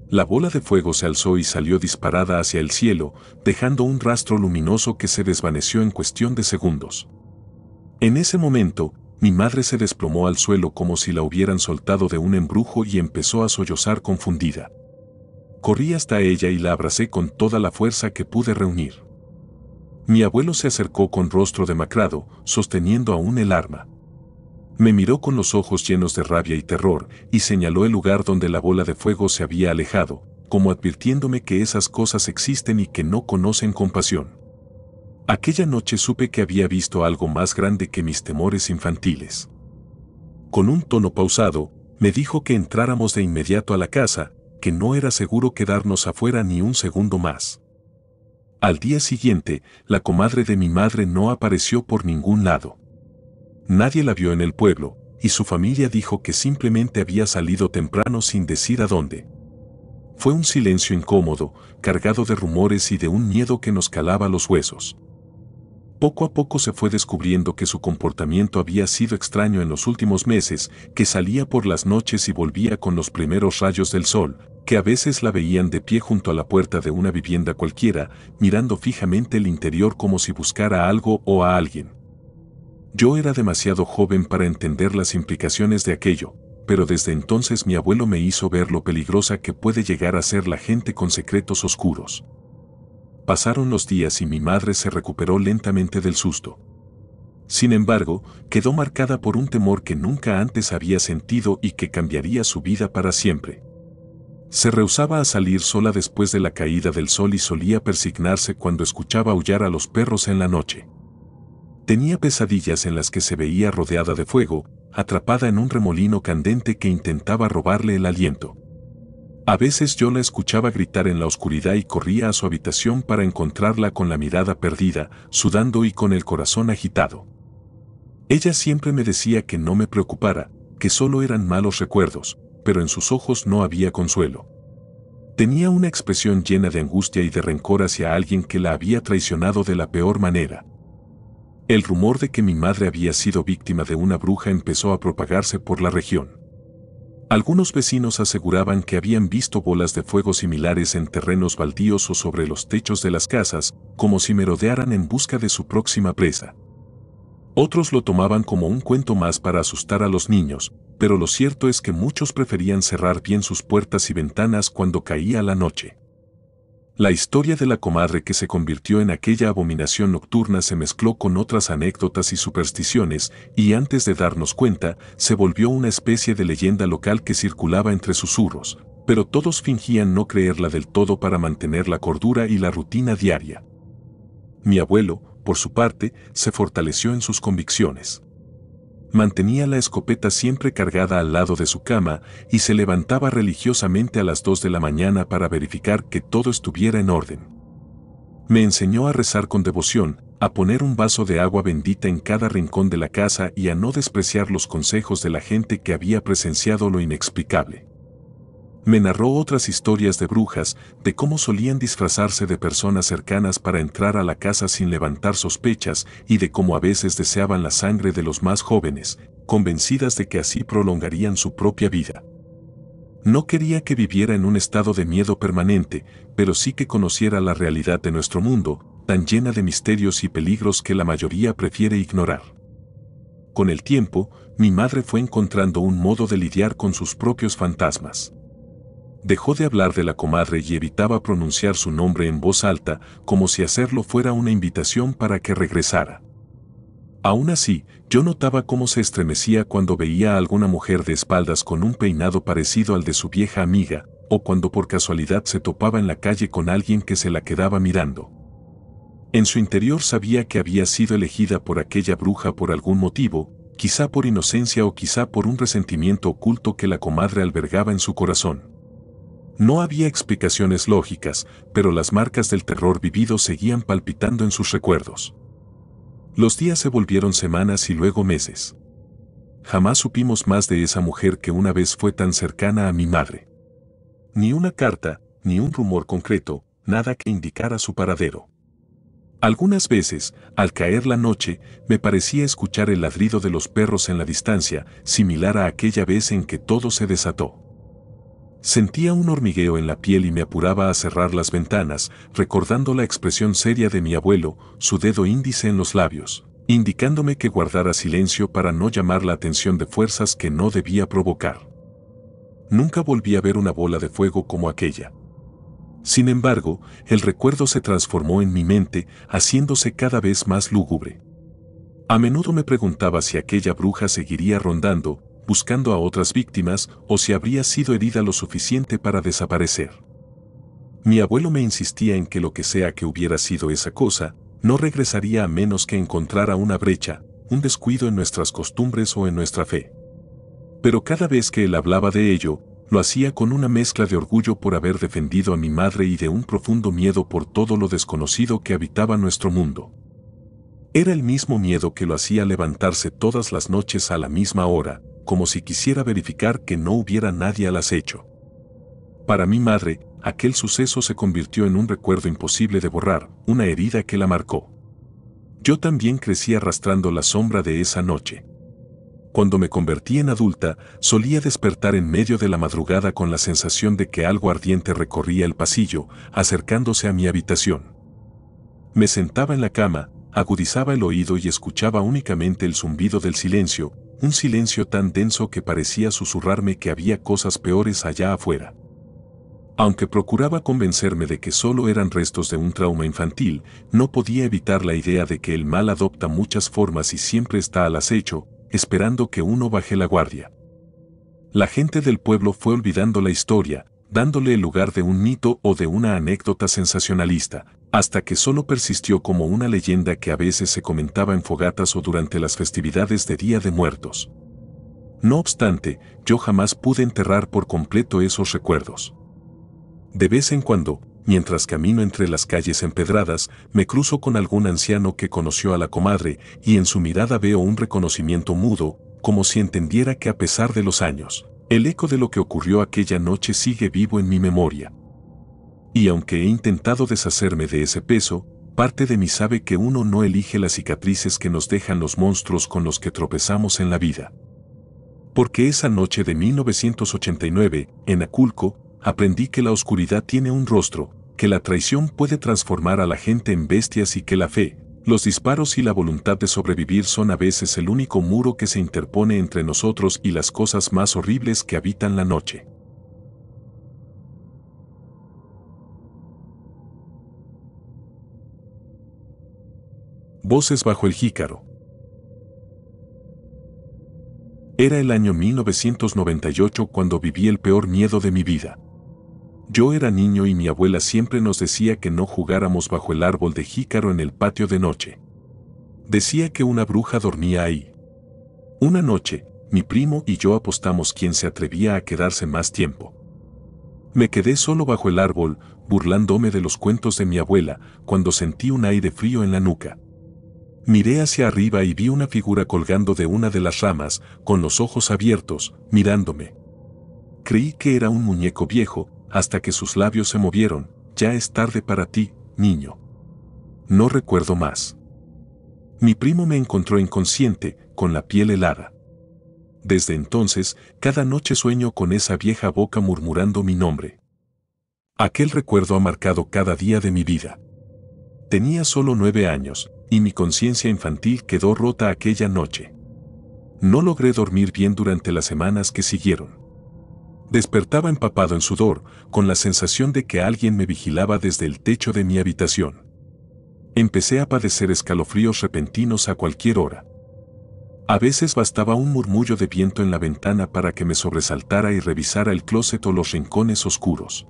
La bola de fuego se alzó y salió disparada hacia el cielo, dejando un rastro luminoso que se desvaneció en cuestión de segundos. En ese momento, mi madre se desplomó al suelo como si la hubieran soltado de un embrujo y empezó a sollozar confundida. Corrí hasta ella y la abracé con toda la fuerza que pude reunir. Mi abuelo se acercó con rostro demacrado, sosteniendo aún el arma. Me miró con los ojos llenos de rabia y terror, y señaló el lugar donde la bola de fuego se había alejado, como advirtiéndome que esas cosas existen y que no conocen compasión. Aquella noche supe que había visto algo más grande que mis temores infantiles. Con un tono pausado, me dijo que entráramos de inmediato a la casa, que no era seguro quedarnos afuera ni un segundo más. Al día siguiente, la comadre de mi madre no apareció por ningún lado. Nadie la vio en el pueblo, y su familia dijo que simplemente había salido temprano sin decir a dónde. Fue un silencio incómodo, cargado de rumores y de un miedo que nos calaba los huesos. Poco a poco se fue descubriendo que su comportamiento había sido extraño en los últimos meses, que salía por las noches y volvía con los primeros rayos del sol, que a veces la veían de pie junto a la puerta de una vivienda cualquiera, mirando fijamente el interior como si buscara algo o a alguien. Yo era demasiado joven para entender las implicaciones de aquello, pero desde entonces mi abuelo me hizo ver lo peligrosa que puede llegar a ser la gente con secretos oscuros. Pasaron los días y mi madre se recuperó lentamente del susto. Sin embargo, quedó marcada por un temor que nunca antes había sentido y que cambiaría su vida para siempre. Se rehusaba a salir sola después de la caída del sol y solía persignarse cuando escuchaba aullar a los perros en la noche. Tenía pesadillas en las que se veía rodeada de fuego, atrapada en un remolino candente que intentaba robarle el aliento. A veces yo la escuchaba gritar en la oscuridad y corría a su habitación para encontrarla con la mirada perdida, sudando y con el corazón agitado. Ella siempre me decía que no me preocupara, que solo eran malos recuerdos, pero en sus ojos no había consuelo. Tenía una expresión llena de angustia y de rencor hacia alguien que la había traicionado de la peor manera. El rumor de que mi madre había sido víctima de una bruja empezó a propagarse por la región. Algunos vecinos aseguraban que habían visto bolas de fuego similares en terrenos baldíos o sobre los techos de las casas, como si merodearan en busca de su próxima presa. Otros lo tomaban como un cuento más para asustar a los niños, pero lo cierto es que muchos preferían cerrar bien sus puertas y ventanas cuando caía la noche. La historia de la comadre que se convirtió en aquella abominación nocturna se mezcló con otras anécdotas y supersticiones, y antes de darnos cuenta, se volvió una especie de leyenda local que circulaba entre susurros, pero todos fingían no creerla del todo para mantener la cordura y la rutina diaria. Mi abuelo, por su parte, se fortaleció en sus convicciones. Mantenía la escopeta siempre cargada al lado de su cama y se levantaba religiosamente a las 2 de la mañana para verificar que todo estuviera en orden. Me enseñó a rezar con devoción, a poner un vaso de agua bendita en cada rincón de la casa y a no despreciar los consejos de la gente que había presenciado lo inexplicable. Me narró otras historias de brujas, de cómo solían disfrazarse de personas cercanas para entrar a la casa sin levantar sospechas y de cómo a veces deseaban la sangre de los más jóvenes, convencidas de que así prolongarían su propia vida. No quería que viviera en un estado de miedo permanente, pero sí que conociera la realidad de nuestro mundo, tan llena de misterios y peligros que la mayoría prefiere ignorar. Con el tiempo, mi madre fue encontrando un modo de lidiar con sus propios fantasmas. Dejó de hablar de la comadre y evitaba pronunciar su nombre en voz alta, como si hacerlo fuera una invitación para que regresara. Aún así, yo notaba cómo se estremecía cuando veía a alguna mujer de espaldas con un peinado parecido al de su vieja amiga, o cuando por casualidad se topaba en la calle con alguien que se la quedaba mirando. En su interior sabía que había sido elegida por aquella bruja por algún motivo, quizá por inocencia o quizá por un resentimiento oculto que la comadre albergaba en su corazón. No había explicaciones lógicas, pero las marcas del terror vivido seguían palpitando en sus recuerdos. Los días se volvieron semanas y luego meses. Jamás supimos más de esa mujer que una vez fue tan cercana a mi madre. Ni una carta, ni un rumor concreto, nada que indicara su paradero. Algunas veces, al caer la noche, me parecía escuchar el ladrido de los perros en la distancia, similar a aquella vez en que todo se desató. Sentía un hormigueo en la piel y me apuraba a cerrar las ventanas, recordando la expresión seria de mi abuelo, su dedo índice en los labios, indicándome que guardara silencio para no llamar la atención de fuerzas que no debía provocar. Nunca volví a ver una bola de fuego como aquella. Sin embargo, el recuerdo se transformó en mi mente, haciéndose cada vez más lúgubre. A menudo me preguntaba si aquella bruja seguiría rondando, buscando a otras víctimas, o si habría sido herida lo suficiente para desaparecer. Mi abuelo me insistía en que lo que sea que hubiera sido esa cosa, no regresaría a menos que encontrara una brecha, un descuido en nuestras costumbres o en nuestra fe. Pero cada vez que él hablaba de ello, lo hacía con una mezcla de orgullo por haber defendido a mi madre y de un profundo miedo por todo lo desconocido que habitaba nuestro mundo. Era el mismo miedo que lo hacía levantarse todas las noches a la misma hora, como si quisiera verificar que no hubiera nadie al acecho. Para mi madre, aquel suceso se convirtió en un recuerdo imposible de borrar, una herida que la marcó. Yo también crecí arrastrando la sombra de esa noche. Cuando me convertí en adulta, solía despertar en medio de la madrugada con la sensación de que algo ardiente recorría el pasillo, acercándose a mi habitación. Me sentaba en la cama, agudizaba el oído y escuchaba únicamente el zumbido del silencio, un silencio tan denso que parecía susurrarme que había cosas peores allá afuera. Aunque procuraba convencerme de que solo eran restos de un trauma infantil, no podía evitar la idea de que el mal adopta muchas formas y siempre está al acecho, esperando que uno baje la guardia. La gente del pueblo fue olvidando la historia, dándole el lugar de un mito o de una anécdota sensacionalista, hasta que solo persistió como una leyenda que a veces se comentaba en fogatas o durante las festividades de Día de Muertos. No obstante, yo jamás pude enterrar por completo esos recuerdos. De vez en cuando, mientras camino entre las calles empedradas, me cruzo con algún anciano que conoció a la comadre y en su mirada veo un reconocimiento mudo, como si entendiera que a pesar de los años, el eco de lo que ocurrió aquella noche sigue vivo en mi memoria. Y aunque he intentado deshacerme de ese peso, parte de mí sabe que uno no elige las cicatrices que nos dejan los monstruos con los que tropezamos en la vida. Porque esa noche de 1989, en Aculco, aprendí que la oscuridad tiene un rostro, que la traición puede transformar a la gente en bestias y que la fe, los disparos y la voluntad de sobrevivir son a veces el único muro que se interpone entre nosotros y las cosas más horribles que habitan la noche. Voces bajo el jícaro. Era el año 1998 cuando viví el peor miedo de mi vida. Yo era niño y mi abuela siempre nos decía que no jugáramos bajo el árbol de jícaro en el patio de noche. Decía que una bruja dormía ahí. Una noche, mi primo y yo apostamos quién se atrevía a quedarse más tiempo. Me quedé solo bajo el árbol, burlándome de los cuentos de mi abuela, cuando sentí un aire frío en la nuca. Miré hacia arriba y vi una figura colgando de una de las ramas, con los ojos abiertos, mirándome. Creí que era un muñeco viejo, hasta que sus labios se movieron. Ya es tarde para ti, niño. No recuerdo más. Mi primo me encontró inconsciente, con la piel helada. Desde entonces, cada noche sueño con esa vieja boca murmurando mi nombre. Aquel recuerdo ha marcado cada día de mi vida. Tenía solo 9 años, y mi conciencia infantil quedó rota aquella noche. No logré dormir bien durante las semanas que siguieron. Despertaba empapado en sudor, con la sensación de que alguien me vigilaba desde el techo de mi habitación. Empecé a padecer escalofríos repentinos a cualquier hora. A veces bastaba un murmullo de viento en la ventana para que me sobresaltara y revisara el closet o los rincones oscuros.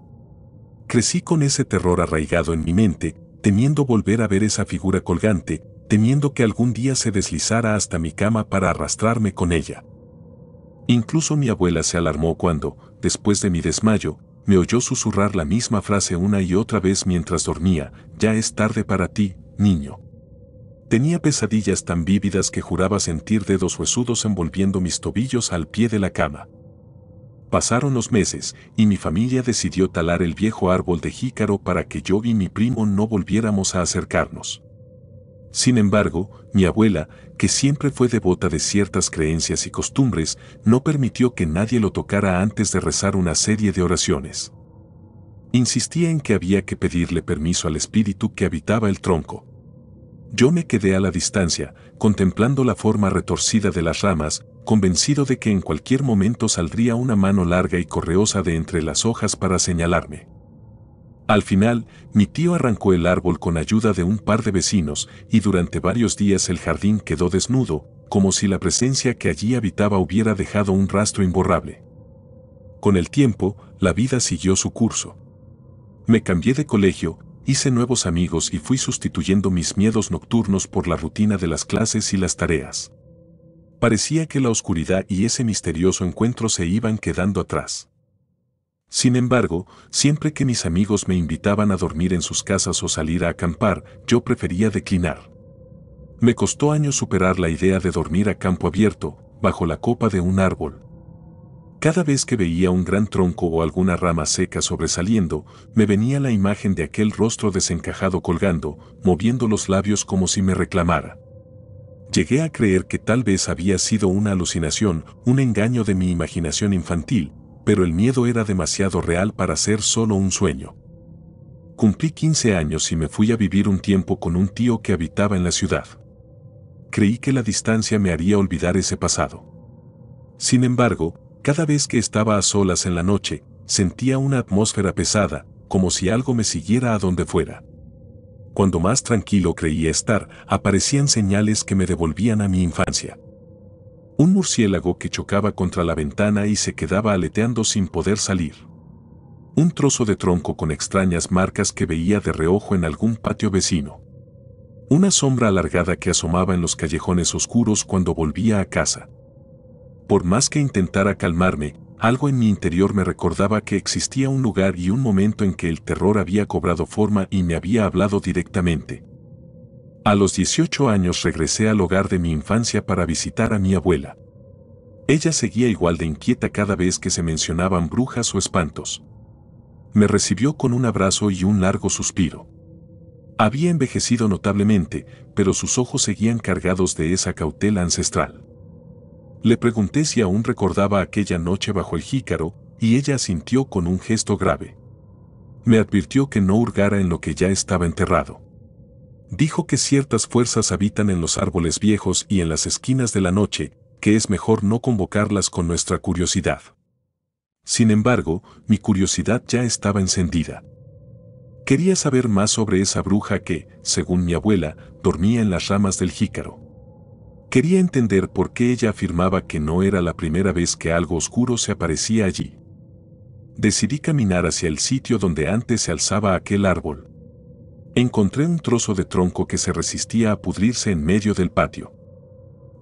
Crecí con ese terror arraigado en mi mente, temiendo volver a ver esa figura colgante, temiendo que algún día se deslizara hasta mi cama para arrastrarme con ella. Incluso mi abuela se alarmó cuando, después de mi desmayo, me oyó susurrar la misma frase una y otra vez mientras dormía: ya es tarde para ti, niño. Tenía pesadillas tan vívidas que juraba sentir dedos huesudos envolviendo mis tobillos al pie de la cama. Pasaron los meses, y mi familia decidió talar el viejo árbol de jícaro para que yo y mi primo no volviéramos a acercarnos. Sin embargo, mi abuela, que siempre fue devota de ciertas creencias y costumbres, no permitió que nadie lo tocara antes de rezar una serie de oraciones. Insistía en que había que pedirle permiso al espíritu que habitaba el tronco. Yo me quedé a la distancia, contemplando la forma retorcida de las ramas, convencido de que en cualquier momento saldría una mano larga y correosa de entre las hojas para señalarme. Al final, mi tío arrancó el árbol con ayuda de un par de vecinos, y durante varios días el jardín quedó desnudo, como si la presencia que allí habitaba hubiera dejado un rastro imborrable. Con el tiempo, la vida siguió su curso. Me cambié de colegio, hice nuevos amigos y fui sustituyendo mis miedos nocturnos por la rutina de las clases y las tareas. Parecía que la oscuridad y ese misterioso encuentro se iban quedando atrás. Sin embargo, siempre que mis amigos me invitaban a dormir en sus casas o salir a acampar, yo prefería declinar. Me costó años superar la idea de dormir a campo abierto, bajo la copa de un árbol. Cada vez que veía un gran tronco o alguna rama seca sobresaliendo, me venía la imagen de aquel rostro desencajado colgando, moviendo los labios como si me reclamara. Llegué a creer que tal vez había sido una alucinación, un engaño de mi imaginación infantil, pero el miedo era demasiado real para ser solo un sueño. Cumplí 15 años y me fui a vivir un tiempo con un tío que habitaba en la ciudad. Creí que la distancia me haría olvidar ese pasado. Sin embargo, cada vez que estaba a solas en la noche, sentía una atmósfera pesada, como si algo me siguiera a donde fuera. Cuando más tranquilo creía estar, aparecían señales que me devolvían a mi infancia. Un murciélago que chocaba contra la ventana y se quedaba aleteando sin poder salir. Un trozo de tronco con extrañas marcas que veía de reojo en algún patio vecino. Una sombra alargada que asomaba en los callejones oscuros cuando volvía a casa. Por más que intentara calmarme, algo en mi interior me recordaba que existía un lugar y un momento en que el terror había cobrado forma y me había hablado directamente. A los 18 años regresé al hogar de mi infancia para visitar a mi abuela. Ella seguía igual de inquieta cada vez que se mencionaban brujas o espantos. Me recibió con un abrazo y un largo suspiro. Había envejecido notablemente, pero sus ojos seguían cargados de esa cautela ancestral. Le pregunté si aún recordaba aquella noche bajo el jícaro, y ella asintió con un gesto grave. Me advirtió que no hurgara en lo que ya estaba enterrado. Dijo que ciertas fuerzas habitan en los árboles viejos y en las esquinas de la noche, que es mejor no convocarlas con nuestra curiosidad. Sin embargo, mi curiosidad ya estaba encendida. Quería saber más sobre esa bruja que, según mi abuela, dormía en las ramas del jícaro. Quería entender por qué ella afirmaba que no era la primera vez que algo oscuro se aparecía allí. Decidí caminar hacia el sitio donde antes se alzaba aquel árbol. Encontré un trozo de tronco que se resistía a pudrirse en medio del patio.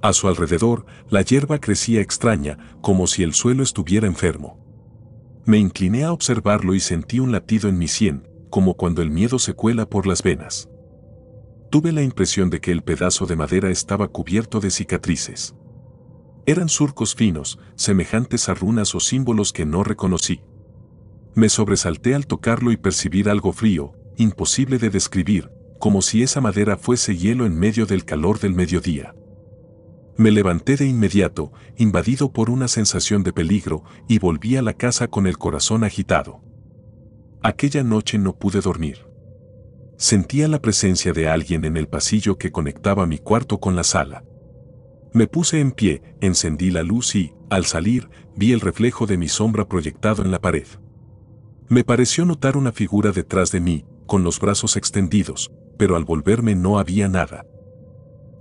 A su alrededor, la hierba crecía extraña, como si el suelo estuviera enfermo. Me incliné a observarlo y sentí un latido en mi sien, como cuando el miedo se cuela por las venas. Tuve la impresión de que el pedazo de madera estaba cubierto de cicatrices. Eran surcos finos, semejantes a runas o símbolos que no reconocí. Me sobresalté al tocarlo y percibir algo frío, imposible de describir, como si esa madera fuese hielo en medio del calor del mediodía. Me levanté de inmediato, invadido por una sensación de peligro, y volví a la casa con el corazón agitado. Aquella noche no pude dormir. Sentía la presencia de alguien en el pasillo que conectaba mi cuarto con la sala. Me puse en pie, encendí la luz y, al salir, vi el reflejo de mi sombra proyectado en la pared. Me pareció notar una figura detrás de mí, con los brazos extendidos, pero al volverme no había nada.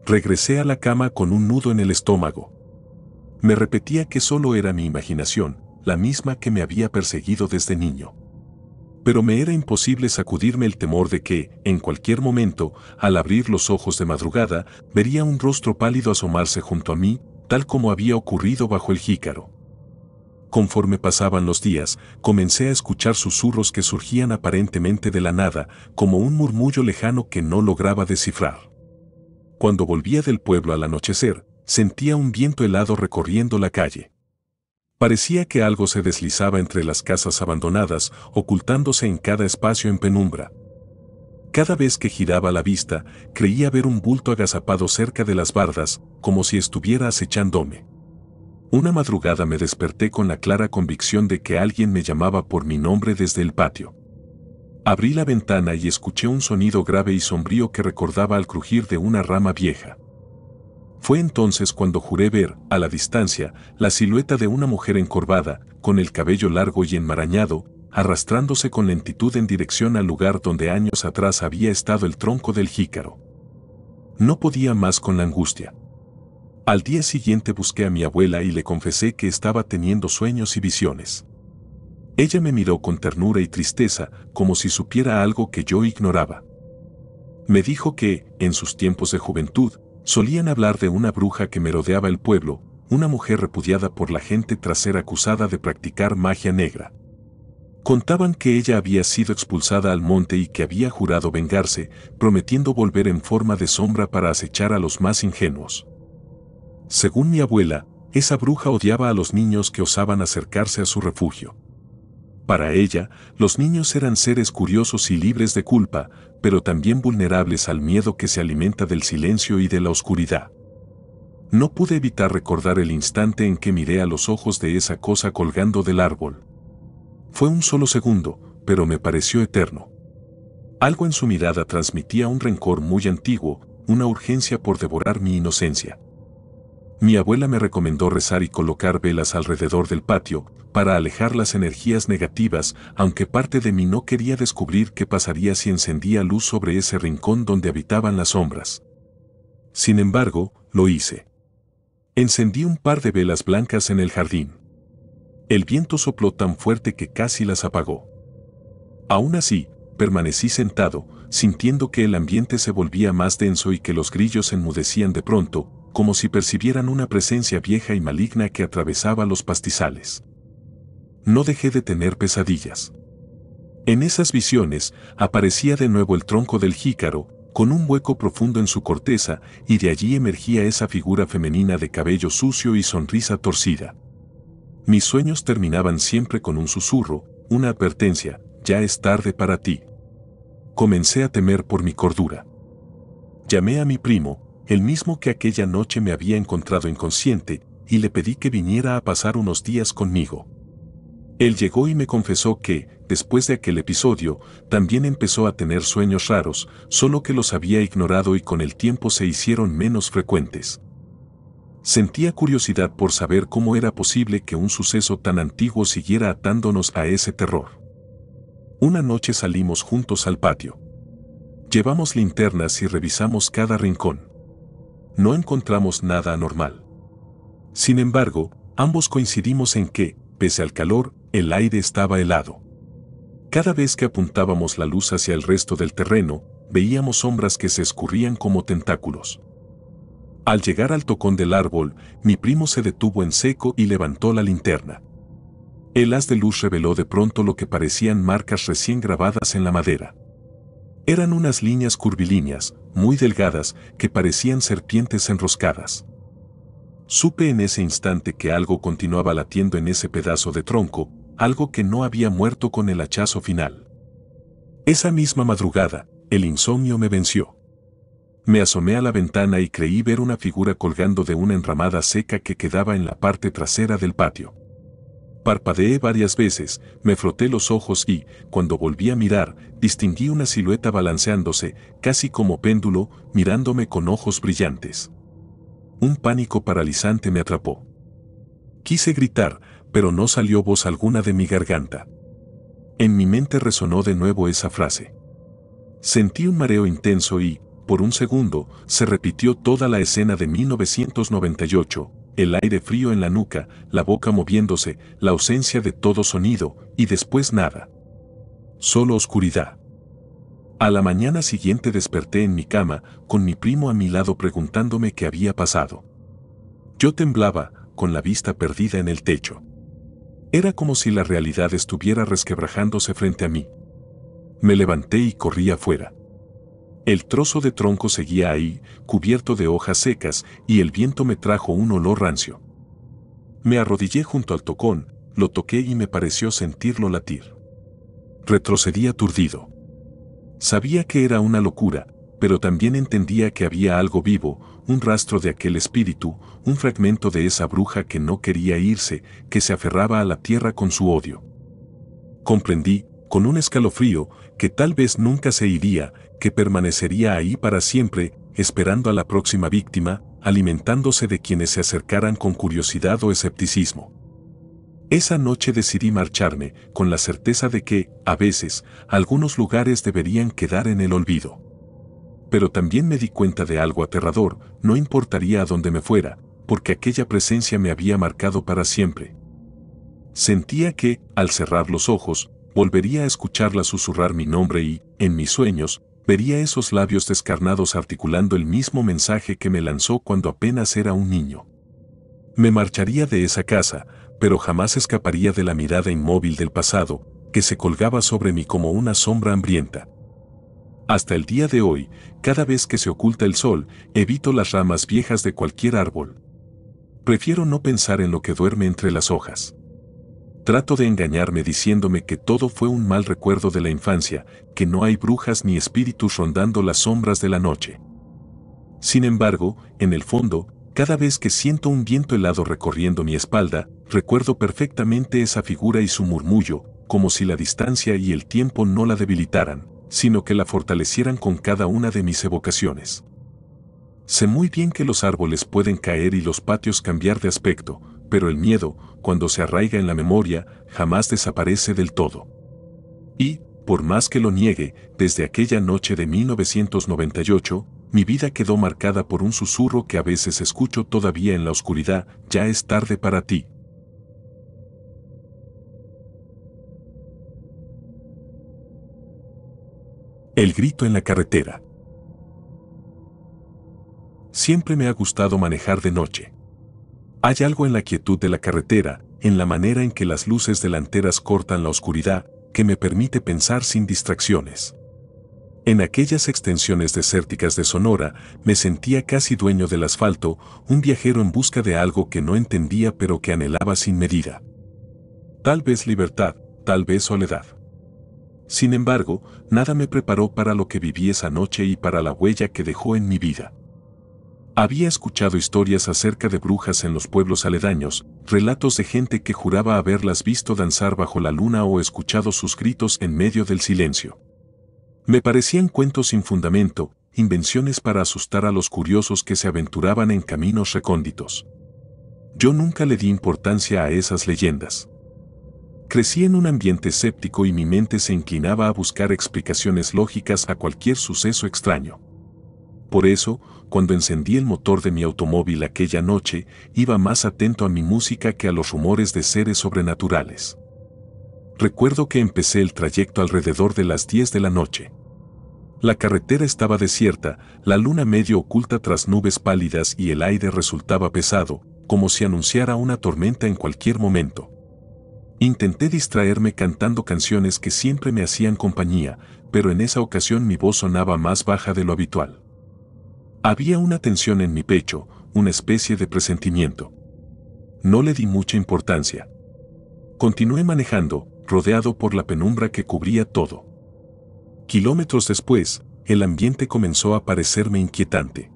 Regresé a la cama con un nudo en el estómago. Me repetía que solo era mi imaginación, la misma que me había perseguido desde niño. Pero me era imposible sacudirme el temor de que, en cualquier momento, al abrir los ojos de madrugada, vería un rostro pálido asomarse junto a mí, tal como había ocurrido bajo el jícaro. Conforme pasaban los días, comencé a escuchar susurros que surgían aparentemente de la nada, como un murmullo lejano que no lograba descifrar. Cuando volvía del pueblo al anochecer, sentía un viento helado recorriendo la calle. Parecía que algo se deslizaba entre las casas abandonadas, ocultándose en cada espacio en penumbra. Cada vez que giraba la vista, creía ver un bulto agazapado cerca de las bardas, como si estuviera acechándome. Una madrugada me desperté con la clara convicción de que alguien me llamaba por mi nombre desde el patio. Abrí la ventana y escuché un sonido grave y sombrío que recordaba al crujir de una rama vieja. Fue entonces cuando juré ver, a la distancia, la silueta de una mujer encorvada, con el cabello largo y enmarañado, arrastrándose con lentitud en dirección al lugar donde años atrás había estado el tronco del jícaro. No podía más con la angustia. Al día siguiente busqué a mi abuela y le confesé que estaba teniendo sueños y visiones. Ella me miró con ternura y tristeza, como si supiera algo que yo ignoraba. Me dijo que, en sus tiempos de juventud, solían hablar de una bruja que merodeaba el pueblo, una mujer repudiada por la gente tras ser acusada de practicar magia negra. Contaban que ella había sido expulsada al monte y que había jurado vengarse, prometiendo volver en forma de sombra para acechar a los más ingenuos. Según mi abuela, esa bruja odiaba a los niños que osaban acercarse a su refugio. Para ella, los niños eran seres curiosos y libres de culpa, pero también vulnerables al miedo que se alimenta del silencio y de la oscuridad. No pude evitar recordar el instante en que miré a los ojos de esa cosa colgando del árbol. Fue un solo segundo, pero me pareció eterno. Algo en su mirada transmitía un rencor muy antiguo, una urgencia por devorar mi inocencia. Mi abuela me recomendó rezar y colocar velas alrededor del patio, para alejar las energías negativas, aunque parte de mí no quería descubrir qué pasaría si encendía luz sobre ese rincón donde habitaban las sombras. Sin embargo, lo hice. Encendí un par de velas blancas en el jardín. El viento sopló tan fuerte que casi las apagó. Aún así, permanecí sentado, sintiendo que el ambiente se volvía más denso y que los grillos enmudecían de pronto, como si percibieran una presencia vieja y maligna que atravesaba los pastizales. No dejé de tener pesadillas. En esas visiones, aparecía de nuevo el tronco del jícaro, con un hueco profundo en su corteza, y de allí emergía esa figura femenina de cabello sucio y sonrisa torcida. Mis sueños terminaban siempre con un susurro, una advertencia: ya es tarde para ti. Comencé a temer por mi cordura. Llamé a mi primo, el mismo que aquella noche me había encontrado inconsciente, y le pedí que viniera a pasar unos días conmigo. Él llegó y me confesó que, después de aquel episodio, también empezó a tener sueños raros, solo que los había ignorado y con el tiempo se hicieron menos frecuentes. Sentía curiosidad por saber cómo era posible que un suceso tan antiguo siguiera atándonos a ese terror. Una noche salimos juntos al patio. Llevamos linternas y revisamos cada rincón. No encontramos nada anormal. Sin embargo, ambos coincidimos en que, pese al calor, el aire estaba helado. Cada vez que apuntábamos la luz hacia el resto del terreno, veíamos sombras que se escurrían como tentáculos. Al llegar al tocón del árbol, mi primo se detuvo en seco y levantó la linterna. El haz de luz reveló de pronto lo que parecían marcas recién grabadas en la madera. Eran unas líneas curvilíneas, muy delgadas, que parecían serpientes enroscadas. Supe en ese instante que algo continuaba latiendo en ese pedazo de tronco, algo que no había muerto con el hachazo final. Esa misma madrugada, el insomnio me venció. Me asomé a la ventana y creí ver una figura colgando de una enramada seca que quedaba en la parte trasera del patio. Parpadeé varias veces, me froté los ojos y, cuando volví a mirar, distinguí una silueta balanceándose, casi como péndulo, mirándome con ojos brillantes. Un pánico paralizante me atrapó. Quise gritar, pero no salió voz alguna de mi garganta. En mi mente resonó de nuevo esa frase. Sentí un mareo intenso y, por un segundo, se repitió toda la escena de 1998, el aire frío en la nuca, la boca moviéndose, la ausencia de todo sonido, y después nada. Solo oscuridad. A la mañana siguiente desperté en mi cama, con mi primo a mi lado preguntándome qué había pasado. Yo temblaba, con la vista perdida en el techo. Era como si la realidad estuviera resquebrajándose frente a mí. Me levanté y corrí afuera. El trozo de tronco seguía ahí, cubierto de hojas secas, y el viento me trajo un olor rancio. Me arrodillé junto al tocón, lo toqué y me pareció sentirlo latir. Retrocedí aturdido. Sabía que era una locura, pero también entendía que había algo vivo, un rastro de aquel espíritu, un fragmento de esa bruja que no quería irse, que se aferraba a la tierra con su odio. Comprendí, con un escalofrío, que tal vez nunca se iría, que permanecería ahí para siempre, esperando a la próxima víctima, alimentándose de quienes se acercaran con curiosidad o escepticismo. Esa noche decidí marcharme, con la certeza de que, a veces, algunos lugares deberían quedar en el olvido. Pero también me di cuenta de algo aterrador, no importaría a dónde me fuera, porque aquella presencia me había marcado para siempre. Sentía que, al cerrar los ojos, volvería a escucharla susurrar mi nombre y, en mis sueños, vería esos labios descarnados articulando el mismo mensaje que me lanzó cuando apenas era un niño. Me marcharía de esa casa, pero jamás escaparía de la mirada inmóvil del pasado, que se colgaba sobre mí como una sombra hambrienta. Hasta el día de hoy, cada vez que se oculta el sol, evito las ramas viejas de cualquier árbol. Prefiero no pensar en lo que duerme entre las hojas. Trato de engañarme diciéndome que todo fue un mal recuerdo de la infancia, que no hay brujas ni espíritus rondando las sombras de la noche. Sin embargo, en el fondo, cada vez que siento un viento helado recorriendo mi espalda, recuerdo perfectamente esa figura y su murmullo, como si la distancia y el tiempo no la debilitaran, sino que la fortalecieran con cada una de mis evocaciones. Sé muy bien que los árboles pueden caer y los patios cambiar de aspecto, pero el miedo, cuando se arraiga en la memoria, jamás desaparece del todo. Y, por más que lo niegue, desde aquella noche de 1998, mi vida quedó marcada por un susurro que a veces escucho todavía en la oscuridad: ya es tarde para ti. El grito en la carretera. Siempre me ha gustado manejar de noche. Hay algo en la quietud de la carretera, en la manera en que las luces delanteras cortan la oscuridad, que me permite pensar sin distracciones. En aquellas extensiones desérticas de Sonora, me sentía casi dueño del asfalto, un viajero en busca de algo que no entendía pero que anhelaba sin medida. Tal vez libertad, tal vez soledad. Sin embargo, nada me preparó para lo que viví esa noche y para la huella que dejó en mi vida. Había escuchado historias acerca de brujas en los pueblos aledaños, relatos de gente que juraba haberlas visto danzar bajo la luna o escuchado sus gritos en medio del silencio. Me parecían cuentos sin fundamento, invenciones para asustar a los curiosos que se aventuraban en caminos recónditos. Yo nunca le di importancia a esas leyendas. Crecí en un ambiente escéptico y mi mente se inclinaba a buscar explicaciones lógicas a cualquier suceso extraño. Por eso, cuando encendí el motor de mi automóvil aquella noche, iba más atento a mi música que a los rumores de seres sobrenaturales. Recuerdo que empecé el trayecto alrededor de las 10 de la noche. La carretera estaba desierta, la luna medio oculta tras nubes pálidas y el aire resultaba pesado, como si anunciara una tormenta en cualquier momento. Intenté distraerme cantando canciones que siempre me hacían compañía, pero en esa ocasión mi voz sonaba más baja de lo habitual. Había una tensión en mi pecho, una especie de presentimiento. No le di mucha importancia. Continué manejando, rodeado por la penumbra que cubría todo. Kilómetros después, el ambiente comenzó a parecerme inquietante.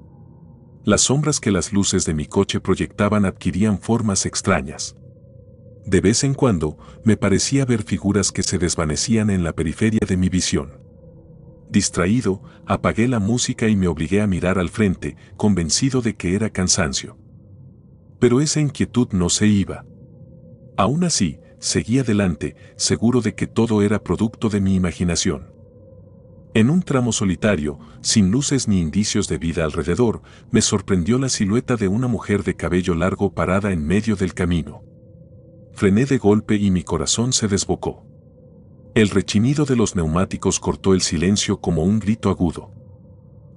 Las sombras que las luces de mi coche proyectaban adquirían formas extrañas. De vez en cuando, me parecía ver figuras que se desvanecían en la periferia de mi visión. Distraído, apagué la música y me obligué a mirar al frente, convencido de que era cansancio. Pero esa inquietud no se iba. Aún así, seguí adelante, seguro de que todo era producto de mi imaginación. En un tramo solitario, sin luces ni indicios de vida alrededor, me sorprendió la silueta de una mujer de cabello largo parada en medio del camino. Frené de golpe y mi corazón se desbocó. El rechinido de los neumáticos cortó el silencio como un grito agudo.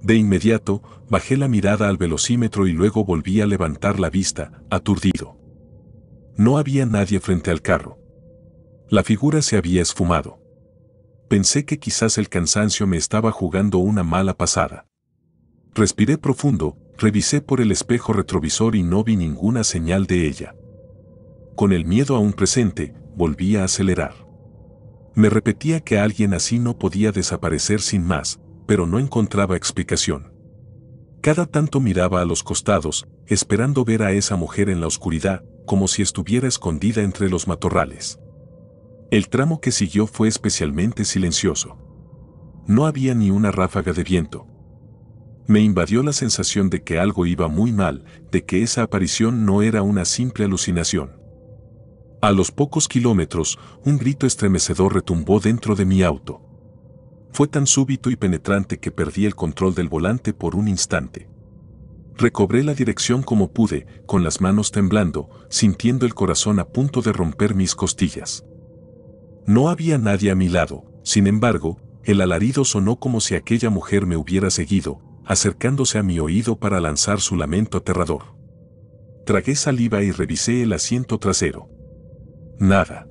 De inmediato, bajé la mirada al velocímetro y luego volví a levantar la vista, aturdido. No había nadie frente al carro. La figura se había esfumado. Pensé que quizás el cansancio me estaba jugando una mala pasada. Respiré profundo, revisé por el espejo retrovisor y no vi ninguna señal de ella. Con el miedo aún presente, volví a acelerar. Me repetía que alguien así no podía desaparecer sin más, pero no encontraba explicación. Cada tanto miraba a los costados, esperando ver a esa mujer en la oscuridad, como si estuviera escondida entre los matorrales. El tramo que siguió fue especialmente silencioso. No había ni una ráfaga de viento. Me invadió la sensación de que algo iba muy mal, de que esa aparición no era una simple alucinación. A los pocos kilómetros, un grito estremecedor retumbó dentro de mi auto. Fue tan súbito y penetrante que perdí el control del volante por un instante. Recobré la dirección como pude, con las manos temblando, sintiendo el corazón a punto de romper mis costillas. No había nadie a mi lado, sin embargo, el alarido sonó como si aquella mujer me hubiera seguido, acercándose a mi oído para lanzar su lamento aterrador. Tragué saliva y revisé el asiento trasero. Nada.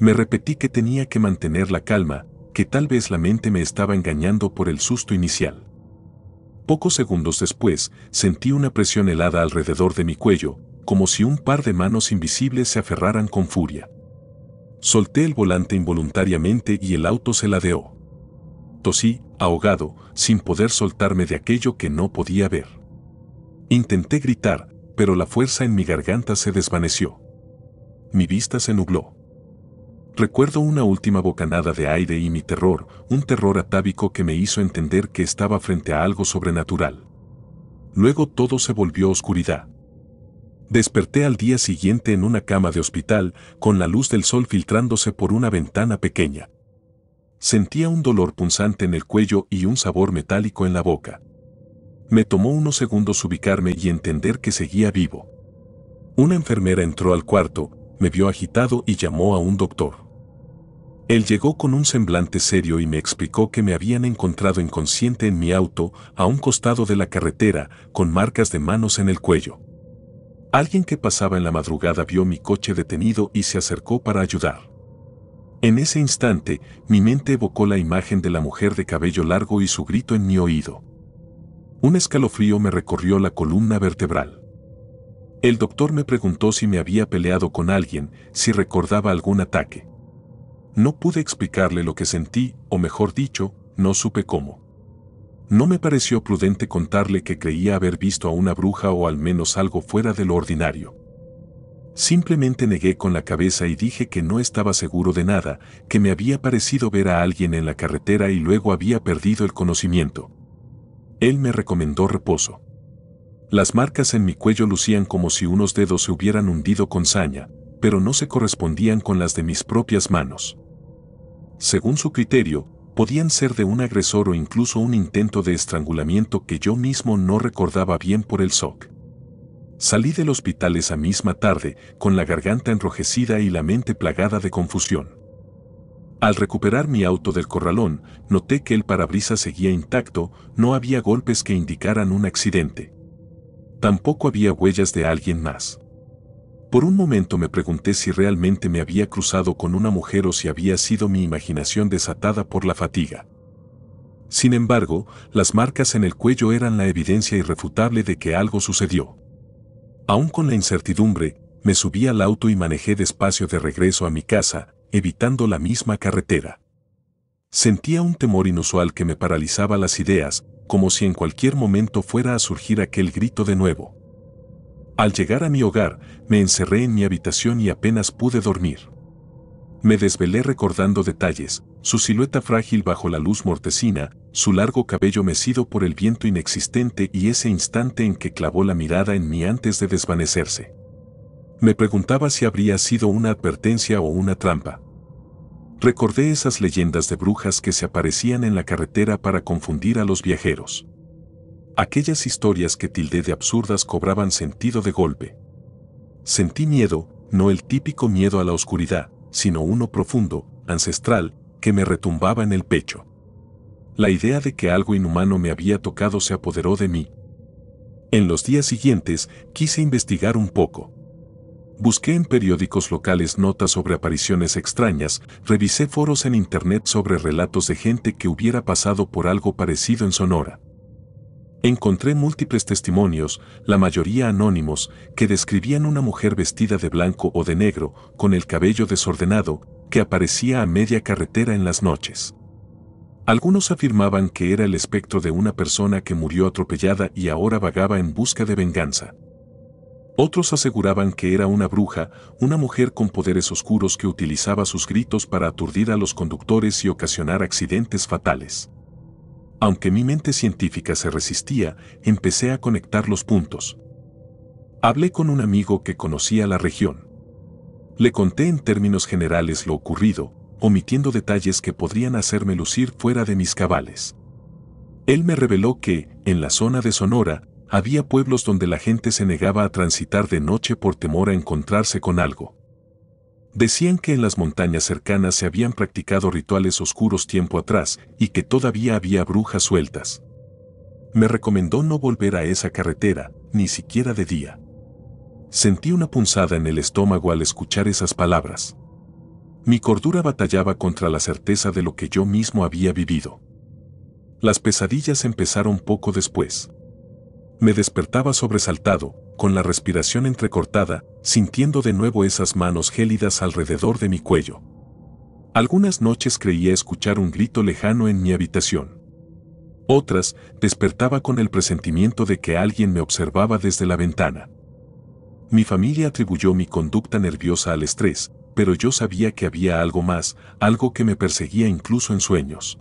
Me repetí que tenía que mantener la calma, que tal vez la mente me estaba engañando por el susto inicial. Pocos segundos después, sentí una presión helada alrededor de mi cuello, como si un par de manos invisibles se aferraran con furia. Solté el volante involuntariamente y el auto se ladeó. Tosí, ahogado, sin poder soltarme de aquello que no podía ver. Intenté gritar, pero la fuerza en mi garganta se desvaneció. Mi vista se nubló. Recuerdo una última bocanada de aire y mi terror, un terror atávico que me hizo entender que estaba frente a algo sobrenatural. Luego todo se volvió oscuridad. Desperté al día siguiente en una cama de hospital, con la luz del sol filtrándose por una ventana pequeña. Sentía un dolor punzante en el cuello y un sabor metálico en la boca. Me tomó unos segundos ubicarme y entender que seguía vivo. Una enfermera entró al cuarto, me vio agitado y llamó a un doctor. Él llegó con un semblante serio y me explicó que me habían encontrado inconsciente en mi auto, a un costado de la carretera, con marcas de manos en el cuello. Alguien que pasaba en la madrugada vio mi coche detenido y se acercó para ayudar. En ese instante, mi mente evocó la imagen de la mujer de cabello largo y su grito en mi oído. Un escalofrío me recorrió la columna vertebral. El doctor me preguntó si me había peleado con alguien, si recordaba algún ataque. No pude explicarle lo que sentí, o mejor dicho, no supe cómo. No me pareció prudente contarle que creía haber visto a una bruja o al menos algo fuera de lo ordinario. Simplemente negué con la cabeza y dije que no estaba seguro de nada, que me había parecido ver a alguien en la carretera y luego había perdido el conocimiento. Él me recomendó reposo. Las marcas en mi cuello lucían como si unos dedos se hubieran hundido con saña, pero no se correspondían con las de mis propias manos. Según su criterio, podían ser de un agresor o incluso un intento de estrangulamiento que yo mismo no recordaba bien por el shock. Salí del hospital esa misma tarde, con la garganta enrojecida y la mente plagada de confusión. Al recuperar mi auto del corralón, noté que el parabrisas seguía intacto, no había golpes que indicaran un accidente. Tampoco había huellas de alguien más. Por un momento me pregunté si realmente me había cruzado con una mujer o si había sido mi imaginación desatada por la fatiga. Sin embargo, las marcas en el cuello eran la evidencia irrefutable de que algo sucedió. Aún con la incertidumbre, me subí al auto y manejé despacio de regreso a mi casa, evitando la misma carretera. Sentía un temor inusual que me paralizaba las ideas, como si en cualquier momento fuera a surgir aquel grito de nuevo. Al llegar a mi hogar, me encerré en mi habitación y apenas pude dormir. Me desvelé recordando detalles, su silueta frágil bajo la luz mortecina, su largo cabello mecido por el viento inexistente y ese instante en que clavó la mirada en mí antes de desvanecerse. Me preguntaba si habría sido una advertencia o una trampa. Recordé esas leyendas de brujas que se aparecían en la carretera para confundir a los viajeros. Aquellas historias que tildé de absurdas cobraban sentido de golpe. Sentí miedo, no el típico miedo a la oscuridad, sino uno profundo, ancestral, que me retumbaba en el pecho. La idea de que algo inhumano me había tocado se apoderó de mí. En los días siguientes, quise investigar un poco. Busqué en periódicos locales notas sobre apariciones extrañas, revisé foros en internet sobre relatos de gente que hubiera pasado por algo parecido en Sonora. Encontré múltiples testimonios, la mayoría anónimos, que describían una mujer vestida de blanco o de negro, con el cabello desordenado, que aparecía a media carretera en las noches. Algunos afirmaban que era el espectro de una persona que murió atropellada y ahora vagaba en busca de venganza. Otros aseguraban que era una bruja, una mujer con poderes oscuros que utilizaba sus gritos para aturdir a los conductores y ocasionar accidentes fatales. Aunque mi mente científica se resistía, empecé a conectar los puntos. Hablé con un amigo que conocía la región. Le conté en términos generales lo ocurrido, omitiendo detalles que podrían hacerme lucir fuera de mis cabales. Él me reveló que, en la zona de Sonora, había pueblos donde la gente se negaba a transitar de noche por temor a encontrarse con algo. Decían que en las montañas cercanas se habían practicado rituales oscuros tiempo atrás y que todavía había brujas sueltas. Me recomendó no volver a esa carretera, ni siquiera de día. Sentí una punzada en el estómago al escuchar esas palabras. Mi cordura batallaba contra la certeza de lo que yo mismo había vivido. Las pesadillas empezaron poco después. Me despertaba sobresaltado, con la respiración entrecortada, sintiendo de nuevo esas manos gélidas alrededor de mi cuello. Algunas noches creía escuchar un grito lejano en mi habitación. Otras, despertaba con el presentimiento de que alguien me observaba desde la ventana. Mi familia atribuyó mi conducta nerviosa al estrés, pero yo sabía que había algo más, algo que me perseguía incluso en sueños.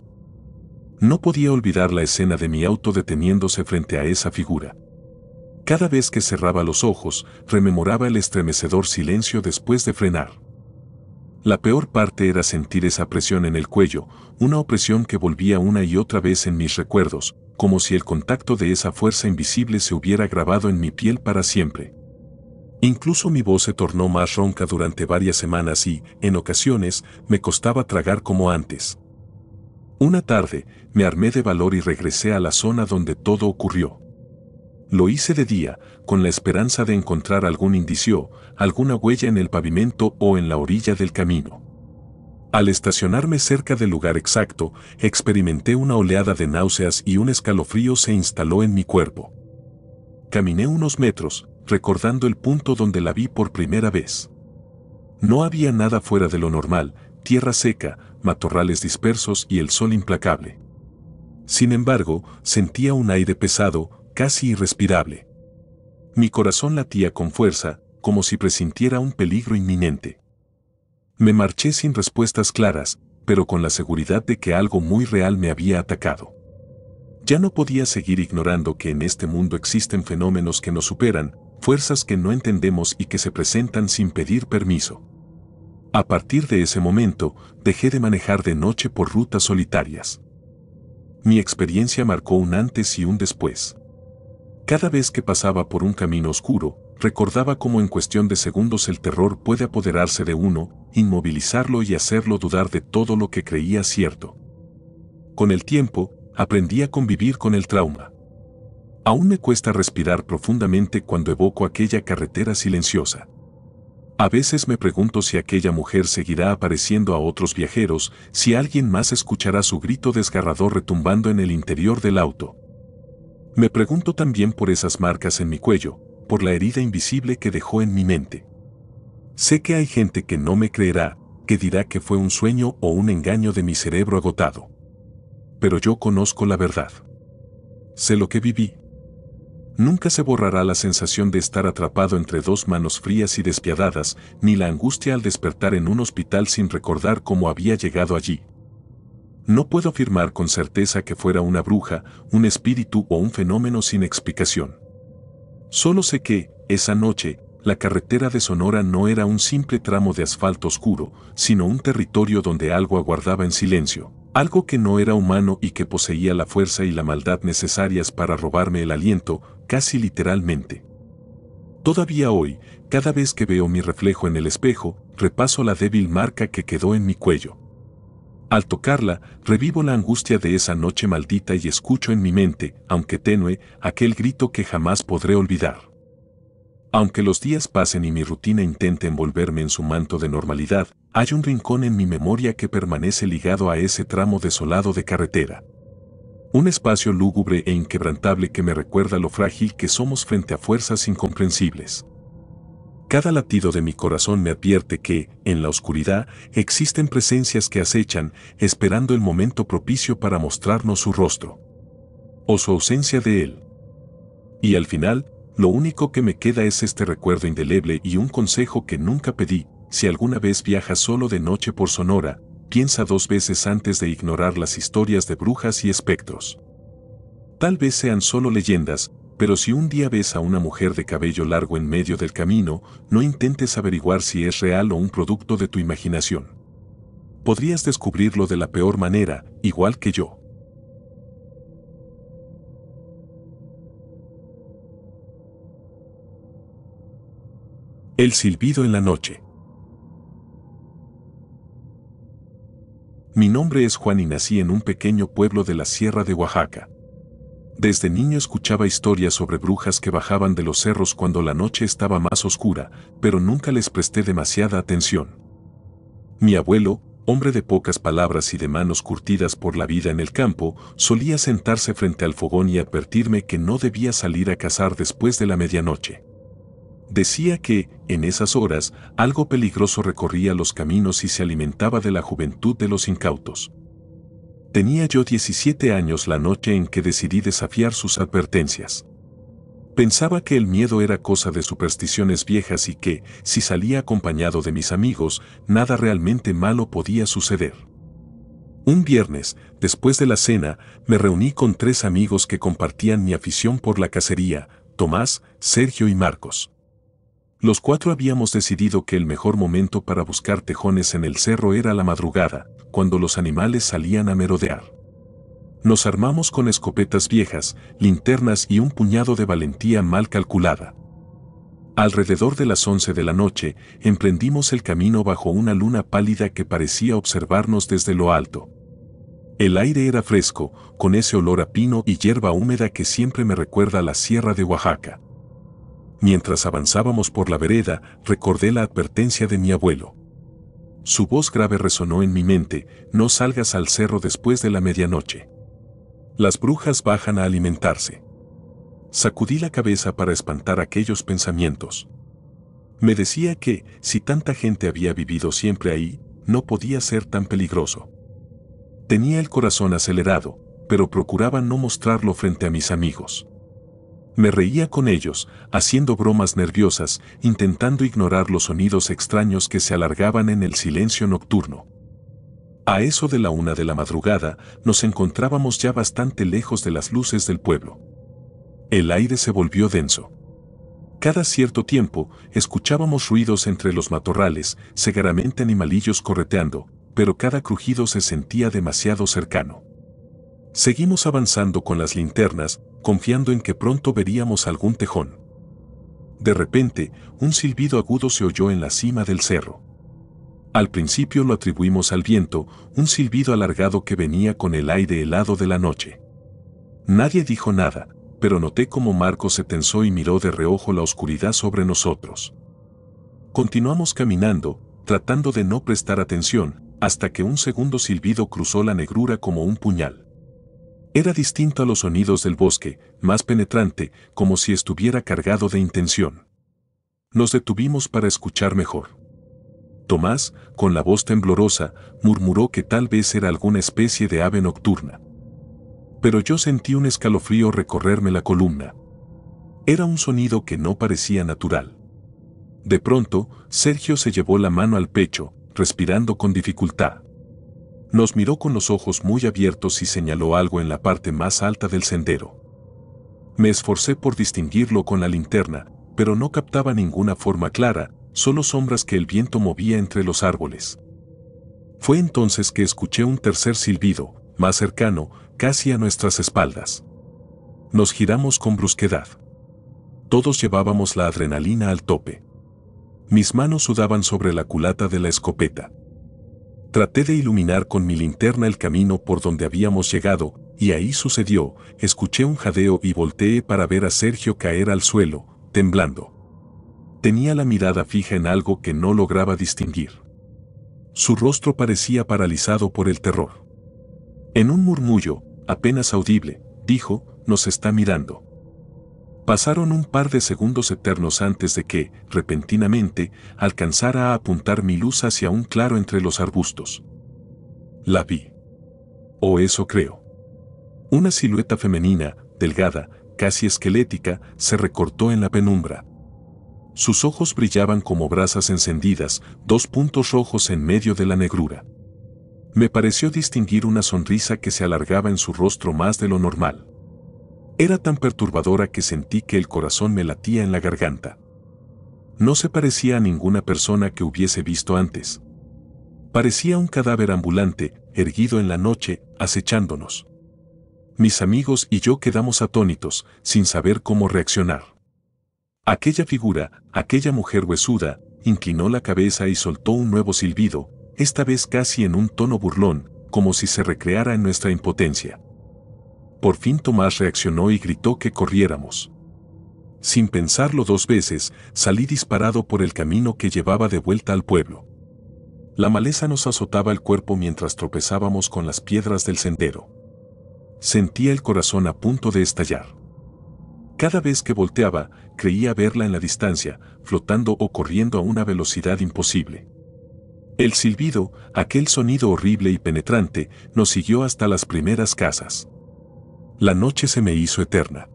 No podía olvidar la escena de mi auto deteniéndose frente a esa figura. Cada vez que cerraba los ojos, rememoraba el estremecedor silencio después de frenar. La peor parte era sentir esa presión en el cuello, una opresión que volvía una y otra vez en mis recuerdos, como si el contacto de esa fuerza invisible se hubiera grabado en mi piel para siempre. Incluso mi voz se tornó más ronca durante varias semanas y, en ocasiones, me costaba tragar como antes. Una tarde, me armé de valor y regresé a la zona donde todo ocurrió. Lo hice de día, con la esperanza de encontrar algún indicio, alguna huella en el pavimento o en la orilla del camino. Al estacionarme cerca del lugar exacto, experimenté una oleada de náuseas y un escalofrío se instaló en mi cuerpo. Caminé unos metros, recordando el punto donde la vi por primera vez. No había nada fuera de lo normal, tierra seca, matorrales dispersos y el sol implacable. Sin embargo, sentía un aire pesado, casi irrespirable. Mi corazón latía con fuerza, como si presintiera un peligro inminente. Me marché sin respuestas claras, pero con la seguridad de que algo muy real me había atacado. Ya no podía seguir ignorando que en este mundo existen fenómenos que nos superan, fuerzas que no entendemos y que se presentan sin pedir permiso. A partir de ese momento, dejé de manejar de noche por rutas solitarias. Mi experiencia marcó un antes y un después. Cada vez que pasaba por un camino oscuro, recordaba cómo en cuestión de segundos el terror puede apoderarse de uno, inmovilizarlo y hacerlo dudar de todo lo que creía cierto. Con el tiempo, aprendí a convivir con el trauma. Aún me cuesta respirar profundamente cuando evoco aquella carretera silenciosa. A veces me pregunto si aquella mujer seguirá apareciendo a otros viajeros, si alguien más escuchará su grito desgarrador retumbando en el interior del auto. Me pregunto también por esas marcas en mi cuello, por la herida invisible que dejó en mi mente. Sé que hay gente que no me creerá, que dirá que fue un sueño o un engaño de mi cerebro agotado. Pero yo conozco la verdad. Sé lo que viví. Nunca se borrará la sensación de estar atrapado entre dos manos frías y despiadadas, ni la angustia al despertar en un hospital sin recordar cómo había llegado allí. No puedo afirmar con certeza que fuera una bruja, un espíritu o un fenómeno sin explicación. Solo sé que, esa noche, la carretera de Sonora no era un simple tramo de asfalto oscuro, sino un territorio donde algo aguardaba en silencio, algo que no era humano y que poseía la fuerza y la maldad necesarias para robarme el aliento, casi literalmente. Todavía hoy, cada vez que veo mi reflejo en el espejo, repaso la débil marca que quedó en mi cuello. Al tocarla, revivo la angustia de esa noche maldita y escucho en mi mente, aunque tenue, aquel grito que jamás podré olvidar. Aunque los días pasen y mi rutina intente envolverme en su manto de normalidad, hay un rincón en mi memoria que permanece ligado a ese tramo desolado de carretera. Un espacio lúgubre e inquebrantable que me recuerda lo frágil que somos frente a fuerzas incomprensibles. Cada latido de mi corazón me advierte que, en la oscuridad, existen presencias que acechan, esperando el momento propicio para mostrarnos su rostro. O su ausencia de él. Y al final, lo único que me queda es este recuerdo indeleble y un consejo que nunca pedí: si alguna vez viajas solo de noche por Sonora, piensa 2 veces antes de ignorar las historias de brujas y espectros. Tal vez sean solo leyendas, pero si un día ves a una mujer de cabello largo en medio del camino, no intentes averiguar si es real o un producto de tu imaginación. Podrías descubrirlo de la peor manera, igual que yo. El silbido en la noche. Mi nombre es Juan y nací en un pequeño pueblo de la Sierra de Oaxaca. Desde niño escuchaba historias sobre brujas que bajaban de los cerros cuando la noche estaba más oscura, pero nunca les presté demasiada atención. Mi abuelo, hombre de pocas palabras y de manos curtidas por la vida en el campo, solía sentarse frente al fogón y advertirme que no debía salir a cazar después de la medianoche. Decía que, en esas horas, algo peligroso recorría los caminos y se alimentaba de la juventud de los incautos. Tenía yo 17 años la noche en que decidí desafiar sus advertencias. Pensaba que el miedo era cosa de supersticiones viejas y que, si salía acompañado de mis amigos, nada realmente malo podía suceder. Un viernes, después de la cena, me reuní con 3 amigos que compartían mi afición por la cacería: Tomás, Sergio y Marcos. Los 4 habíamos decidido que el mejor momento para buscar tejones en el cerro era la madrugada, cuando los animales salían a merodear. Nos armamos con escopetas viejas, linternas y un puñado de valentía mal calculada. Alrededor de las 11 de la noche, emprendimos el camino bajo una luna pálida que parecía observarnos desde lo alto. El aire era fresco, con ese olor a pino y hierba húmeda que siempre me recuerda a la Sierra de Oaxaca. Mientras avanzábamos por la vereda, recordé la advertencia de mi abuelo. Su voz grave resonó en mi mente: no salgas al cerro después de la medianoche. Las brujas bajan a alimentarse. Sacudí la cabeza para espantar aquellos pensamientos. Me decía que, si tanta gente había vivido siempre ahí, no podía ser tan peligroso. Tenía el corazón acelerado, pero procuraba no mostrarlo frente a mis amigos. Me reía con ellos, haciendo bromas nerviosas, intentando ignorar los sonidos extraños que se alargaban en el silencio nocturno. A eso de la 1 de la madrugada, nos encontrábamos ya bastante lejos de las luces del pueblo. El aire se volvió denso. Cada cierto tiempo, escuchábamos ruidos entre los matorrales, segaramente animalillos correteando, pero cada crujido se sentía demasiado cercano. Seguimos avanzando con las linternas, confiando en que pronto veríamos algún tejón. De repente, un silbido agudo se oyó en la cima del cerro. Al principio lo atribuimos al viento, un silbido alargado que venía con el aire helado de la noche. Nadie dijo nada, pero noté cómo Marcos se tensó y miró de reojo la oscuridad sobre nosotros. Continuamos caminando, tratando de no prestar atención, hasta que un segundo silbido cruzó la negrura como un puñal. Era distinto a los sonidos del bosque, más penetrante, como si estuviera cargado de intención. Nos detuvimos para escuchar mejor. Tomás, con la voz temblorosa, murmuró que tal vez era alguna especie de ave nocturna. Pero yo sentí un escalofrío recorrerme la columna. Era un sonido que no parecía natural. De pronto, Sergio se llevó la mano al pecho, respirando con dificultad. Nos miró con los ojos muy abiertos y señaló algo en la parte más alta del sendero. Me esforcé por distinguirlo con la linterna, pero no captaba ninguna forma clara, solo sombras que el viento movía entre los árboles. Fue entonces que escuché un tercer silbido, más cercano, casi a nuestras espaldas. Nos giramos con brusquedad. Todos llevábamos la adrenalina al tope. Mis manos sudaban sobre la culata de la escopeta. Traté de iluminar con mi linterna el camino por donde habíamos llegado, y ahí sucedió, escuché un jadeo y volteé para ver a Sergio caer al suelo, temblando. Tenía la mirada fija en algo que no lograba distinguir. Su rostro parecía paralizado por el terror. En un murmullo, apenas audible, dijo, «Nos está mirando». Pasaron un par de segundos eternos antes de que, repentinamente, alcanzara a apuntar mi luz hacia un claro entre los arbustos. La vi. O eso creo. Una silueta femenina, delgada, casi esquelética, se recortó en la penumbra. Sus ojos brillaban como brasas encendidas, 2 puntos rojos en medio de la negrura. Me pareció distinguir una sonrisa que se alargaba en su rostro más de lo normal. Era tan perturbadora que sentí que el corazón me latía en la garganta. No se parecía a ninguna persona que hubiese visto antes. Parecía un cadáver ambulante, erguido en la noche, acechándonos. Mis amigos y yo quedamos atónitos, sin saber cómo reaccionar. Aquella figura, aquella mujer huesuda, inclinó la cabeza y soltó un nuevo silbido, esta vez casi en un tono burlón, como si se recreara en nuestra impotencia. Por fin Tomás reaccionó y gritó que corriéramos. Sin pensarlo 2 veces, salí disparado por el camino que llevaba de vuelta al pueblo. La maleza nos azotaba el cuerpo mientras tropezábamos con las piedras del sendero. Sentía el corazón a punto de estallar. Cada vez que volteaba, creía verla en la distancia, flotando o corriendo a una velocidad imposible. El silbido, aquel sonido horrible y penetrante, nos siguió hasta las primeras casas. La noche se me hizo eterna.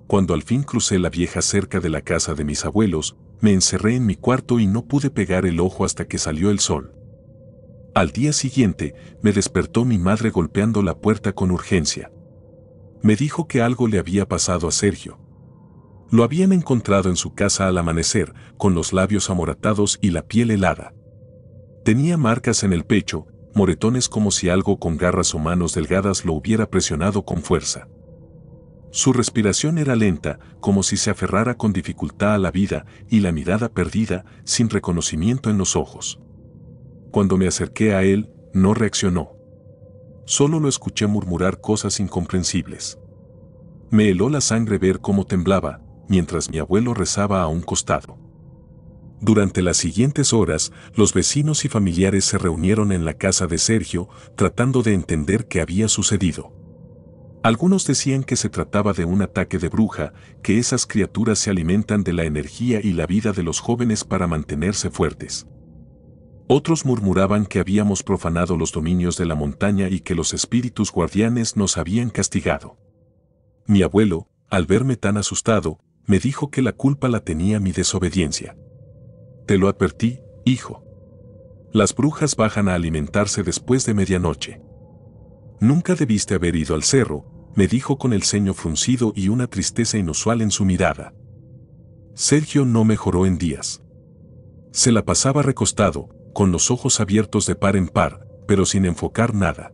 Cuando al fin crucé la vieja cerca de la casa de mis abuelos, me encerré en mi cuarto y no pude pegar el ojo hasta que salió el sol. Al día siguiente, me despertó mi madre golpeando la puerta con urgencia. Me dijo que algo le había pasado a Sergio. Lo habían encontrado en su casa al amanecer, con los labios amoratados y la piel helada. Tenía marcas en el pecho, moretones como si algo con garras o manos delgadas lo hubiera presionado con fuerza. Su respiración era lenta, como si se aferrara con dificultad a la vida, y la mirada perdida, sin reconocimiento en los ojos. Cuando me acerqué a él, no reaccionó. Solo lo escuché murmurar cosas incomprensibles. Me heló la sangre ver cómo temblaba, mientras mi abuelo rezaba a un costado. Durante las siguientes horas, los vecinos y familiares se reunieron en la casa de Sergio, tratando de entender qué había sucedido. Algunos decían que se trataba de un ataque de bruja, que esas criaturas se alimentan de la energía y la vida de los jóvenes para mantenerse fuertes. Otros murmuraban que habíamos profanado los dominios de la montaña y que los espíritus guardianes nos habían castigado. Mi abuelo, al verme tan asustado, me dijo que la culpa la tenía mi desobediencia. Te lo advertí, hijo. Las brujas bajan a alimentarse después de medianoche. Nunca debiste haber ido al cerro, me dijo con el ceño fruncido y una tristeza inusual en su mirada. Sergio no mejoró en días. Se la pasaba recostado, con los ojos abiertos de par en par, pero sin enfocar nada.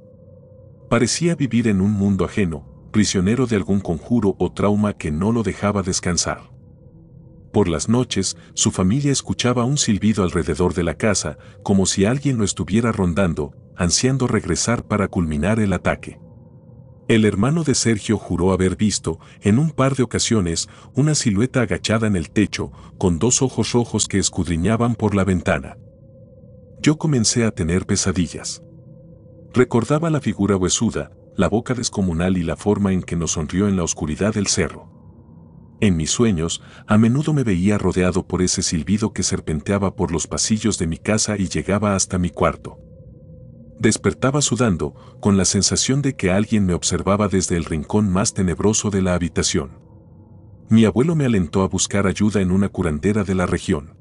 Parecía vivir en un mundo ajeno, prisionero de algún conjuro o trauma que no lo dejaba descansar. Por las noches, su familia escuchaba un silbido alrededor de la casa, como si alguien lo estuviera rondando, ansiando regresar para culminar el ataque. El hermano de Sergio juró haber visto, en un par de ocasiones, una silueta agachada en el techo, con 2 ojos rojos que escudriñaban por la ventana. Yo comencé a tener pesadillas. Recordaba la figura huesuda, la boca descomunal y la forma en que nos sonrió en la oscuridad del cerro. En mis sueños, a menudo me veía rodeado por ese silbido que serpenteaba por los pasillos de mi casa y llegaba hasta mi cuarto. Despertaba sudando, con la sensación de que alguien me observaba desde el rincón más tenebroso de la habitación. Mi abuelo me alentó a buscar ayuda en una curandera de la región.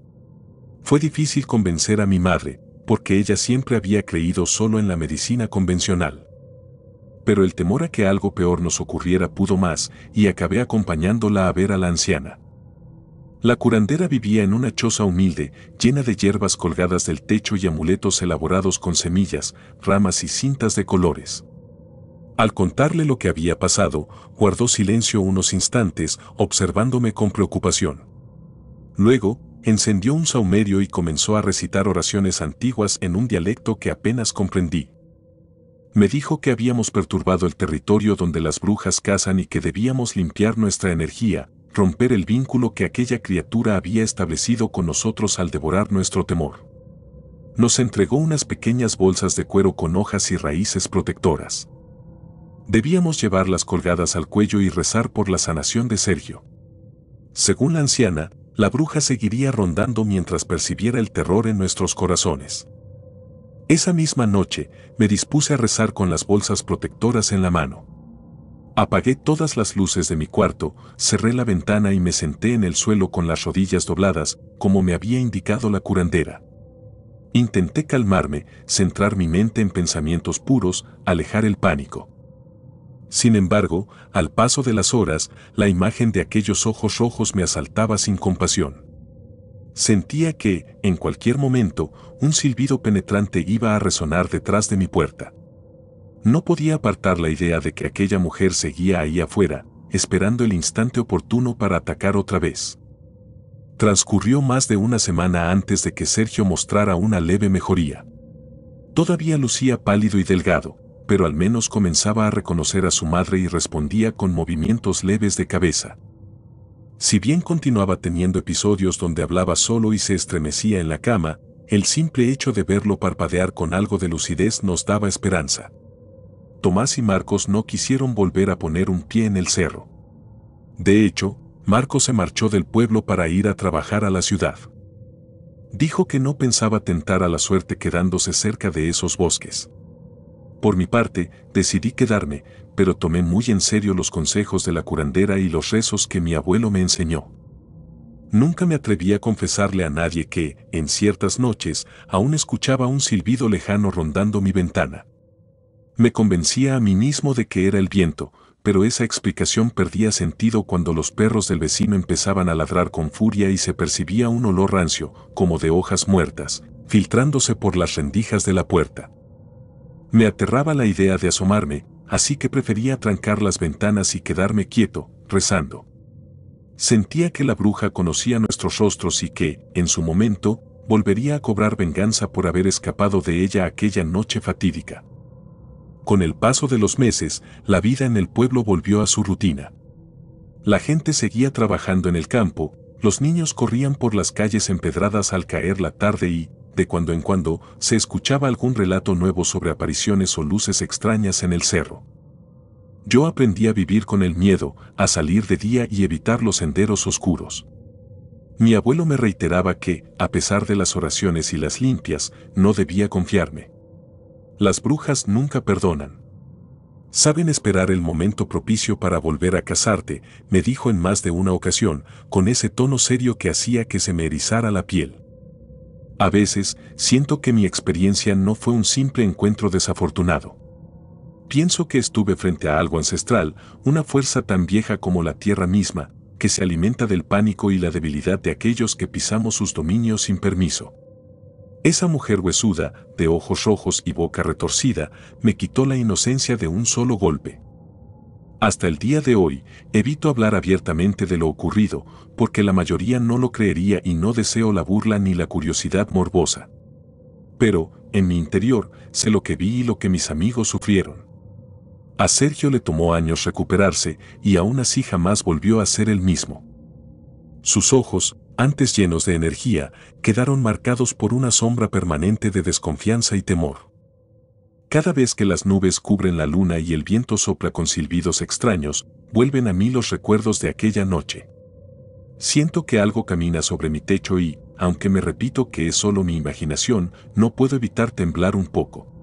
Fue difícil convencer a mi madre, porque ella siempre había creído solo en la medicina convencional. Pero el temor a que algo peor nos ocurriera pudo más, y acabé acompañándola a ver a la anciana. La curandera vivía en una choza humilde, llena de hierbas colgadas del techo y amuletos elaborados con semillas, ramas y cintas de colores. Al contarle lo que había pasado, guardó silencio unos instantes, observándome con preocupación. Luego, encendió un saumerio y comenzó a recitar oraciones antiguas en un dialecto que apenas comprendí. Me dijo que habíamos perturbado el territorio donde las brujas cazan y que debíamos limpiar nuestra energía, romper el vínculo que aquella criatura había establecido con nosotros al devorar nuestro temor. Nos entregó unas pequeñas bolsas de cuero con hojas y raíces protectoras. Debíamos llevarlas colgadas al cuello y rezar por la sanación de Sergio. Según la anciana, la bruja seguiría rondando mientras percibiera el terror en nuestros corazones. Esa misma noche, me dispuse a rezar con las bolsas protectoras en la mano. Apagué todas las luces de mi cuarto, cerré la ventana y me senté en el suelo con las rodillas dobladas, como me había indicado la curandera. Intenté calmarme, centrar mi mente en pensamientos puros, alejar el pánico. Sin embargo, al paso de las horas, la imagen de aquellos ojos rojos me asaltaba sin compasión. Sentía que, en cualquier momento, un silbido penetrante iba a resonar detrás de mi puerta. No podía apartar la idea de que aquella mujer seguía ahí afuera, esperando el instante oportuno para atacar otra vez. Transcurrió más de una semana antes de que Sergio mostrara una leve mejoría. Todavía lucía pálido y delgado, pero al menos comenzaba a reconocer a su madre y respondía con movimientos leves de cabeza. Si bien continuaba teniendo episodios donde hablaba solo y se estremecía en la cama, el simple hecho de verlo parpadear con algo de lucidez nos daba esperanza. Tomás y Marcos no quisieron volver a poner un pie en el cerro. De hecho, Marcos se marchó del pueblo para ir a trabajar a la ciudad. Dijo que no pensaba tentar a la suerte quedándose cerca de esos bosques. Por mi parte, decidí quedarme, pero tomé muy en serio los consejos de la curandera y los rezos que mi abuelo me enseñó. Nunca me atreví a confesarle a nadie que, en ciertas noches, aún escuchaba un silbido lejano rondando mi ventana. Me convencía a mí mismo de que era el viento, pero esa explicación perdía sentido cuando los perros del vecino empezaban a ladrar con furia y se percibía un olor rancio, como de hojas muertas, filtrándose por las rendijas de la puerta. Me aterraba la idea de asomarme, así que prefería trancar las ventanas y quedarme quieto, rezando. Sentía que la bruja conocía nuestros rostros y que, en su momento, volvería a cobrar venganza por haber escapado de ella aquella noche fatídica. Con el paso de los meses, la vida en el pueblo volvió a su rutina. La gente seguía trabajando en el campo, los niños corrían por las calles empedradas al caer la tarde y, de cuando en cuando, se escuchaba algún relato nuevo sobre apariciones o luces extrañas en el cerro. Yo aprendí a vivir con el miedo, a salir de día y evitar los senderos oscuros. Mi abuelo me reiteraba que, a pesar de las oraciones y las limpias, no debía confiarme. Las brujas nunca perdonan. Saben esperar el momento propicio para volver a casarte, me dijo en más de una ocasión, con ese tono serio que hacía que se me erizara la piel. A veces, siento que mi experiencia no fue un simple encuentro desafortunado. Pienso que estuve frente a algo ancestral, una fuerza tan vieja como la tierra misma, que se alimenta del pánico y la debilidad de aquellos que pisamos sus dominios sin permiso. Esa mujer huesuda, de ojos rojos y boca retorcida, me quitó la inocencia de un solo golpe. Hasta el día de hoy, evito hablar abiertamente de lo ocurrido, porque la mayoría no lo creería y no deseo la burla ni la curiosidad morbosa. Pero, en mi interior, sé lo que vi y lo que mis amigos sufrieron. A Sergio le tomó años recuperarse y aún así jamás volvió a ser el mismo. Sus ojos, antes llenos de energía, quedaron marcados por una sombra permanente de desconfianza y temor. Cada vez que las nubes cubren la luna y el viento sopla con silbidos extraños, vuelven a mí los recuerdos de aquella noche. Siento que algo camina sobre mi techo y, aunque me repito que es solo mi imaginación, no puedo evitar temblar un poco.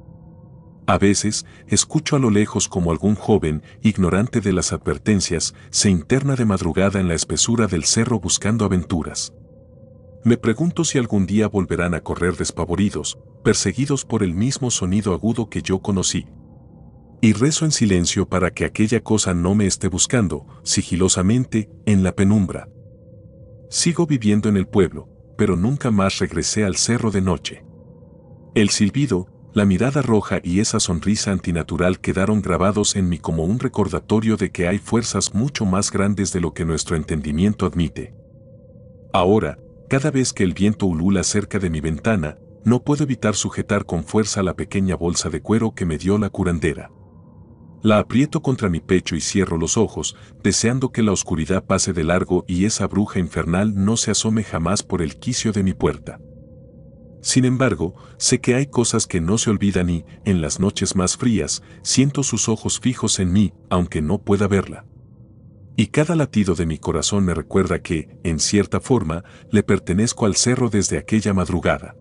A veces, escucho a lo lejos como algún joven, ignorante de las advertencias, se interna de madrugada en la espesura del cerro buscando aventuras. Me pregunto si algún día volverán a correr despavoridos, perseguidos por el mismo sonido agudo que yo conocí. Y rezo en silencio para que aquella cosa no me esté buscando, sigilosamente, en la penumbra. Sigo viviendo en el pueblo, pero nunca más regresé al cerro de noche. El silbido, la mirada roja y esa sonrisa antinatural quedaron grabados en mí como un recordatorio de que hay fuerzas mucho más grandes de lo que nuestro entendimiento admite. Ahora, cada vez que el viento ulula cerca de mi ventana, no puedo evitar sujetar con fuerza la pequeña bolsa de cuero que me dio la curandera. La aprieto contra mi pecho y cierro los ojos, deseando que la oscuridad pase de largo y esa bruja infernal no se asome jamás por el quicio de mi puerta. Sin embargo, sé que hay cosas que no se olvidan y, en las noches más frías, siento sus ojos fijos en mí, aunque no pueda verla. Y cada latido de mi corazón me recuerda que, en cierta forma, le pertenezco al cerro desde aquella madrugada.